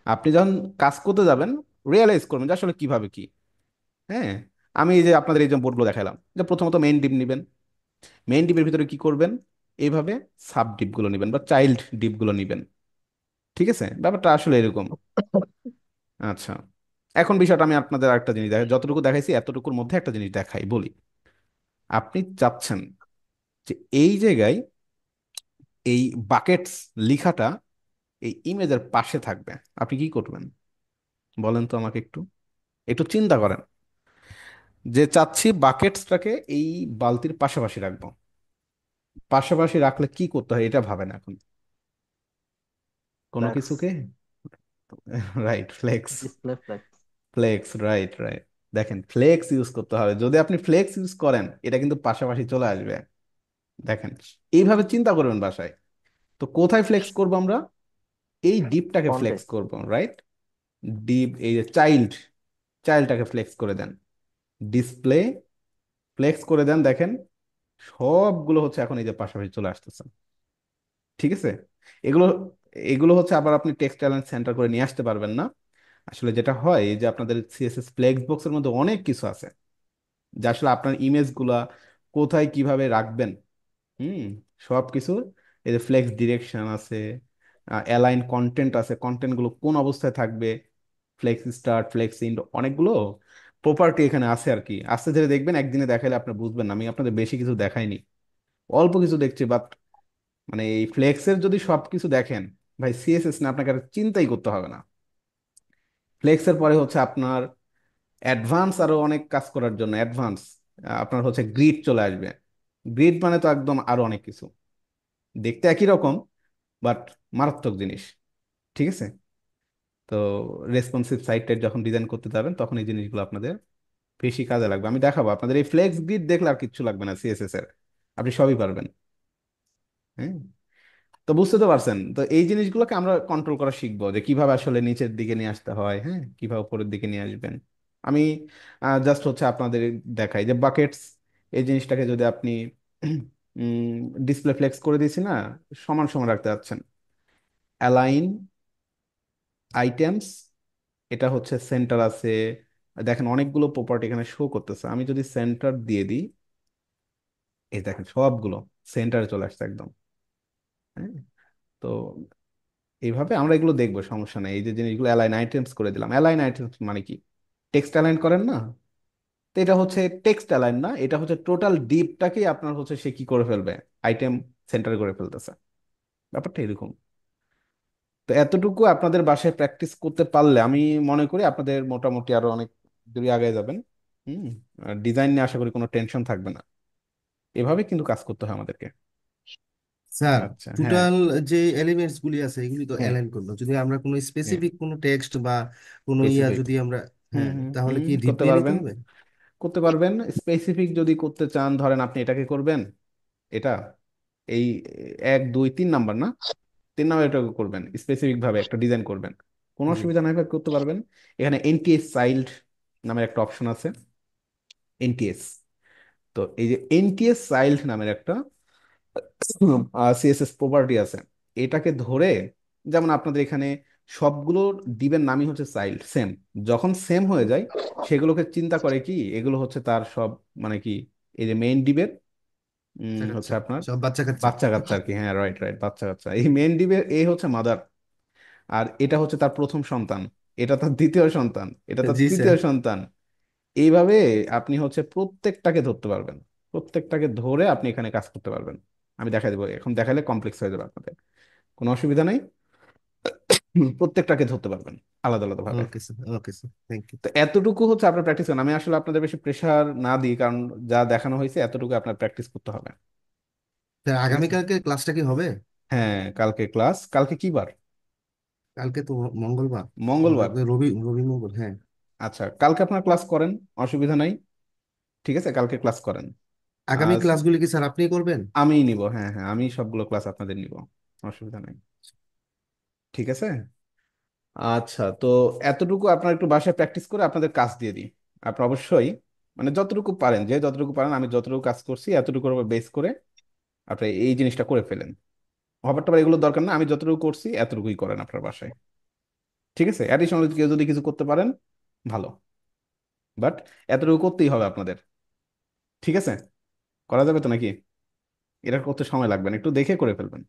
আপনি যখন কাজ করতে যাবেন রিয়েলাইজ করবেন যে আসলে কিভাবে কি। হ্যাঁ, আমি এই যে আপনাদের এই যে বোর্ডগুলো দেখালাম, যে প্রথমত মেইন ডিপ নেবেন, মেইন ডিপের ভিতরে কি করবেন, এইভাবে সাব ডিপগুলো নেবেন বা চাইল্ড ডিপগুলো নেবেন। ঠিক আছে, ব্যাপারটা আসলে এরকম। আচ্ছা, এখন বিষয়টা আমি আপনাদের আরেকটা জিনিস দেখাই, যতটুকু দেখাইছি এতটুকুর মধ্যে একটা জিনিস দেখাই বলি। আপনি চাচ্ছেন যে এই জায়গায় এই বাকেটস লেখাটা এই ইমেজের পাশে থাকবে, আপনি কি করবেন বলেন তো আমাকে, একটু একটু চিন্তা করেন। যে চাচ্ছি বাকেটসটাকে এই বালতির পাশাপাশি রাখবো, পাশাপাশি রাখলে কি করতে হয় এটা ভাবেন এখন। কোনো ফ্লেক্স, কিছুকে right, flex, display flex. Flex, right right. দেখেন ফ্লেক্স ইউজ করতে হবে, যদি আপনি ফ্লেক্স ইউজ করেন এটা কিন্তু পাশাপাশি চলে আসবে। দেখেন, এইভাবে চিন্তা করবেন বাসায়। তো কোথায় ফ্লেক্স করবো আমরা, এই ডিপটাকে ফন্টে। ফ্লেক্স করবো, রাইট। ডিপ, এই যে চাইল্ড, চাইল্ডটাকে ফ্লেক্স করে দেন, ডিসপ্লে ফ্লেক্স করে দেন। দেখেন সবগুলো হচ্ছে এখন এই যে পাশাপাশি চলে আসতেছে। ঠিক আছে, এগুলো এগুলো হচ্ছে আবার আপনি টেক্সট ট্যালেন্ট সেন্টার করে নিয়ে আসতে পারবেন না। আসলে যেটা হয় এই যে আপনাদের সিএসএস ফ্লেক্স বক্সের মধ্যে অনেক কিছু আছে, যে আসলে আপনার ইমেজগুলা কোথায় কিভাবে রাখবেন। হুম, সব কিছু, এই যে ফ্লেক্স ডিরেকশন আছে, অ্যালাইন কন্টেন্ট আছে, কন্টেন্ট গুলো কোন অবস্থায় থাকবে, ফ্লেক্স স্টার্ট, ফ্লেক্স ইন্ড, অনেকগুলো প্রপার্টি এখানে আছে আর কি। আস্তে ধীরে দেখবেন, একদিনে দেখাইলে আপনি বুঝবেন না, আমি আপনাদের বেশি কিছু দেখাইনি, অল্প কিছু দেখছি, বাট মানে এই ফ্লেক্সের যদি সবকিছু দেখেন ভাই, সিএসএস না আপনাকে আর চিন্তাই করতে হবে না। ফ্লেক্সের পরে হচ্ছে আপনার অ্যাডভান্স, আরো অনেক কাজ করার জন্য অ্যাডভান্স আপনার হচ্ছে গ্রিড চলে আসবে। গ্রিড মানে তো একদম আরো অনেক কিছু, দেখতে একই রকম বাট মারাত্মক জিনিস। ঠিক আছে, তো রেসপন্সিভ সাইটের যখন ডিজাইন করতে যাবেন তখন এই জিনিসগুলো আপনাদের বেশি কাজে লাগবে। আমি দেখাবো আপনাদের, এই ফ্লেক্স গ্রিড দেখলে আর কিচ্ছু লাগবে না সিএসএস এর, আপনি সবই পারবেন। হ্যাঁ, তো বুঝতে তো পারছেন, তো এই জিনিসগুলোকে আমরা কন্ট্রোল করা শিখবো, যে কিভাবে আসলে নিচের দিকে নিয়ে আসতে হয়, হ্যাঁ কিভাবে উপরের দিকে নিয়ে আসবেন। আমি জাস্ট হচ্ছে আপনাদের দেখাই যে বাকেটস, এই জিনিসটাকে যদি আপনি ডিসপ্লে ফ্লেক্স করে দিয়েছি না, সমান সমান রাখতে যাচ্ছেন, অ্যালাইন আইটেমস, এটা হচ্ছে সেন্টার আছে। দেখেন অনেকগুলো প্রপার্টি এখানে শো করতেছে, আমি যদি সেন্টার দিয়ে দিই, এই দেখেন সবগুলো সেন্টারে চলে আসছে একদম। হ্যাঁ, তো এইভাবে আমরা এগুলো দেখবো, সমস্যা নেই। এই যে জিনিসগুলো অ্যালাইন আইটেমস করে দিলাম, অ্যালাইন আইটেমস মানে কি, টেক্সট অ্যালাইন করেন না, তো এটা হচ্ছে টেক্সট অ্যালাইন না, এটা হচ্ছে টোটাল ডিপটাকেই আপনার হচ্ছে সে কি করে ফেলবে, আইটেম সেন্টার করে ফেলতেছে, ব্যাপারটা এরকম। তো এতটুকু আপনাদের বাসায় প্র্যাকটিস করতে পারলে আমি মনে করি আপনাদের মোটামুটি আরো অনেক দূরে আগে যাবেন। হুম, ডিজাইন নিয়ে আশা করি কোনো টেনশন থাকবে না। এভাবে কিন্তু কাজ করতে হয় আমাদেরকে। স্যার আচ্ছা, হ্যাঁ, টোটাল যে এলিমেন্টস গুলি আছে এগুলি তো হ্যাঁ, অ্যালাইন করলো, যদি আমরা কোনো হ্যাঁ, স্পেসিফিক কোনো টেক্সট বা কোনো স্পেসিফিক, যদি আমরা, হুম হ্যাঁ, হুম তাহলে হুম কি ডিপ করতে দিয়ে নিতে পারবেন, হবে? করতে পারবেন। স্পেসিফিক যদি করতে চান, ধরেন আপনি এটাকে করবেন, এটা এই 1 2 3 নাম্বার না, 3 নাম্বার এটাকে করবেন, স্পেসিফিক ভাবে একটা ডিজাইন করবেন, কোনো জি। অসুবিধা নাই ভাই, করতে পারবেন। এখানে এনটিএস চাইল্ড নামের একটা অপশন আছে, এনটিএস। তো এই যে এনটিএস চাইল্ড নামের একটা সিএসএস প্রপার্টি আছে, এটাকে ধরে, যেমন আপনাদের এখানে সবগুলো ডিবের নামই হচ্ছে চাইল্ড সেম, যখন সেম হয়ে যায় সেগুলোকে চিন্তা করে কি এগুলো হচ্ছে তার সব মানে কি, এই যে মেইন ডিবের বাচ্চা হচ্ছে কাচ্চা, আপনার সব বাচ্চা কাচ্চা। বাচ্চা কাচ্চা আর কি, হ্যাঁ রাইট রাইট, বাচ্চা কাচ্চা, এই মেইন ডিবের এ হচ্ছে মাদার, আর এটা হচ্ছে তার প্রথম সন্তান, এটা তার দ্বিতীয় সন্তান, এটা তার জি স্যার। তৃতীয় সন্তান। এইভাবে আপনি হচ্ছে প্রত্যেকটাকে ধরতে পারবেন, প্রত্যেকটাকে ধরে আপনি এখানে কাজ করতে পারবেন। আমি দেখাই দেবো, এখন দেখালে কমপ্লেক্স হয়ে যাবে আপনাদের, কোনো অসুবিধা নেই। প্রত্যেকটাকে ধরতে পারবেন আলাদা আলাদা ভাবে। Okay sir, okay sir, thank you. তো এতটুকু হচ্ছে আপনার প্র্যাকটিস করেন, আমি আসলে আপনাদের বেশি প্রেশার না দিই, কারণ যা দেখানো হয়েছে এতটুকু আপনার প্র্যাকটিস করতে হবে। তা ঠিক আছে। আগামীকালকে ক্লাসটা কি হবে? হ্যাঁ, কালকে ক্লাস। কালকে কি বার? কালকে তো মঙ্গলবার। মঙ্গলবার। রবি রবি মঙ্গল, হ্যাঁ। আচ্ছা, কালকে আপনার ক্লাস করেন, অসুবিধা নাই। ঠিক আছে, কালকে ক্লাস করেন। আগামী আজ ক্লাসগুলি কি স্যার আপনিই করবেন? আমিই নিব, হ্যাঁ হ্যাঁ, আমি সবগুলো ক্লাস আপনাদের নিব, অসুবিধা নাই। ঠিক আছে। আচ্ছা, তো এতটুকু আপনার একটু বাসায় প্র্যাকটিস করে আপনাদের কাজ দিয়ে দিই। আপনি অবশ্যই মানে যতটুকু পারেন, যে যতটুকু পারেন, আমি যতটুকু কাজ করছি এতটুকুর উপর বেস করে আপনি এই জিনিসটা করে ফেলেন। হবার টবার এগুলো দরকার না, আমি যতটুকু করছি এতটুকুই করেন আপনার বাসায়। ঠিক আছে, অ্যাডিশনাল কেউ যদি কিছু করতে পারেন ভালো, বাট এতটুকু করতেই হবে আপনাদের। ঠিক আছে, করা যাবে তো নাকি? এটা করতে সময় লাগবে না, একটু দেখে করে ফেলবেন।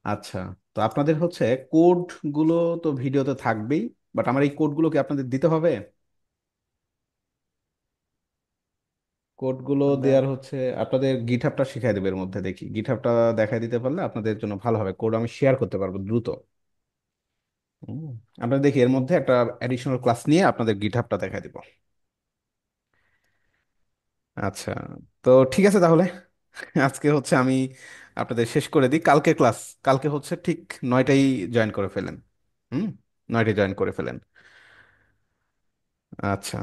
আচ্ছা, তো আপনাদের হচ্ছে কোড গুলো তো ভিডিওতে থাকবেই, বাট আমার এই কোডগুলো কি আপনাদের দিতে হবে? কোডগুলো দেন। দেওয়ার হচ্ছে আপনাদের গিটহাবটা শিখাই দেবে, এর মধ্যে দেখি গিটহাবটা দেখাই দিতে পারলে আপনাদের জন্য ভালো হবে, কোড আমি শেয়ার করতে পারবো দ্রুত। হুম, আপনারা দেখি এর মধ্যে একটা অ্যাডিশনাল ক্লাস নিয়ে আপনাদের গিটহাবটা দেখাই দিব। আচ্ছা, তো ঠিক আছে তাহলে আজকে হচ্ছে আমি আপনাদের শেষ করে দিই। কালকে ক্লাস, কালকে হচ্ছে ঠিক 9টায় জয়েন করে ফেলেন। হুম, 9টায় জয়েন করে ফেলেন। আচ্ছা,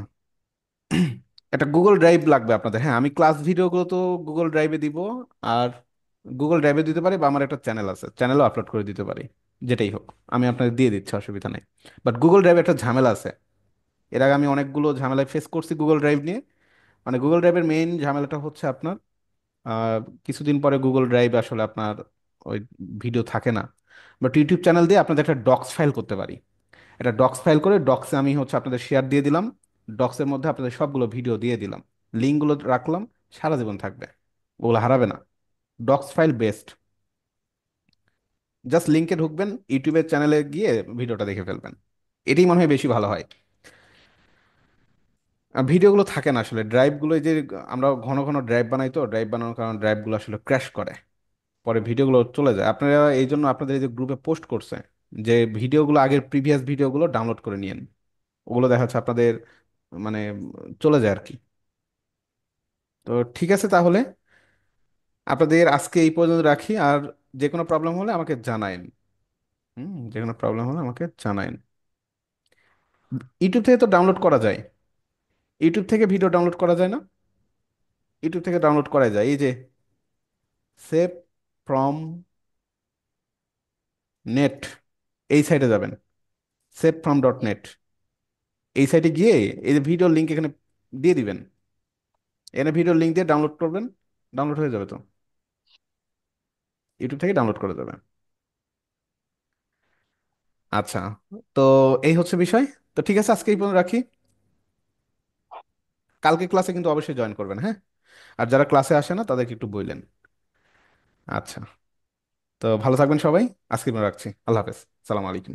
একটা গুগল ড্রাইভ লাগবে আপনাদের। হ্যাঁ, আমি ক্লাস ভিডিওগুলো তো গুগল ড্রাইভে দিব, আর গুগল ড্রাইভে দিতে পারি, বা আমার একটা চ্যানেল আছে, চ্যানেলও আপলোড করে দিতে পারি। যেটাই হোক আমি আপনাকে দিয়ে দিচ্ছি, অসুবিধা নেই। বাট গুগল ড্রাইভে একটা ঝামেলা আছে। এর আগে আমি অনেকগুলো ঝামেলায় ফেস করছি গুগল ড্রাইভ নিয়ে। মানে গুগল ড্রাইভের মেইন ঝামেলাটা হচ্ছে আপনার আহ, কিছুদিন পরে গুগল ড্রাইভ আসলে আপনার ওই ভিডিও থাকে না। বাট ইউটিউব চ্যানেল দিয়ে আপনাদের একটা ডক্স ফাইল করতে পারি। এটা ডক্স ফাইল করে ডক্সে আমি হচ্ছে আপনাদের শেয়ার দিয়ে দিলাম, ডক্সের মধ্যে আপনাদের সবগুলো ভিডিও দিয়ে দিলাম, লিঙ্কগুলো রাখলাম, সারা জীবন থাকবে, ওগুলো হারাবে না। Docs file best. জাস্ট লিঙ্কে ঢুকবেন, ইউটিউবের চ্যানেলে গিয়ে ভিডিওটা দেখে ফেলবেন। এটাই মনে হয় বেশি ভালো হয়। আর ভিডিওগুলো থাকে না আসলে ড্রাইভগুলো, যে আমরা ঘন ঘন ড্রাইভ বানাই, তো ড্রাইভ বানানোর কারণে ড্রাইভগুলো আসলে ক্র্যাশ করে, পরে ভিডিওগুলো চলে যায়। আপনারা এই জন্য আপনাদের এই যে গ্রুপে পোস্ট করছে যে ভিডিওগুলো, আগের প্রিভিয়াস ভিডিওগুলো ডাউনলোড করে নিয়েন, ওগুলো দেখা যাচ্ছে আপনাদের মানে চলে যায় আর কি। তো ঠিক আছে তাহলে, আপনাদের আজকে এই পর্যন্ত রাখি। আর যে কোনো প্রবলেম হলে আমাকে জানায়েন। যে কোনো প্রবলেম হলে আমাকে জানায়েন। ইউটিউব থেকে তো ডাউনলোড করা যায়, ইউটিউব থেকে ভিডিও ডাউনলোড করা যায় না? ইউটিউব থেকে ডাউনলোড করা যায়, এই যে সেভ ফ্রম নেট, এই সাইটে যাবেন, সেভ ফ্রম ডট নেট, এই সাইটে গিয়ে এই যে ভিডিও লিঙ্ক এখানে দিয়ে দিবেন, এখানে ভিডিও লিঙ্ক দিয়ে ডাউনলোড করবেন, ডাউনলোড হয়ে যাবে তো, ইউটিউব থেকে ডাউনলোড করে যাবে। আচ্ছা, তো এই হচ্ছে বিষয়। তো ঠিক আছে, আজকে এই পর্যন্ত রাখি। কালকে ক্লাসে কিন্তু অবশ্যই জয়েন করবেন, হ্যাঁ। আর যারা ক্লাসে আসে না তাদেরকে একটু বললেন। আচ্ছা, তো ভালো থাকবেন সবাই। আজকে এই পর্যন্ত রাখছি, আল্লাহ হাফেজ, সালাম আলাইকুম।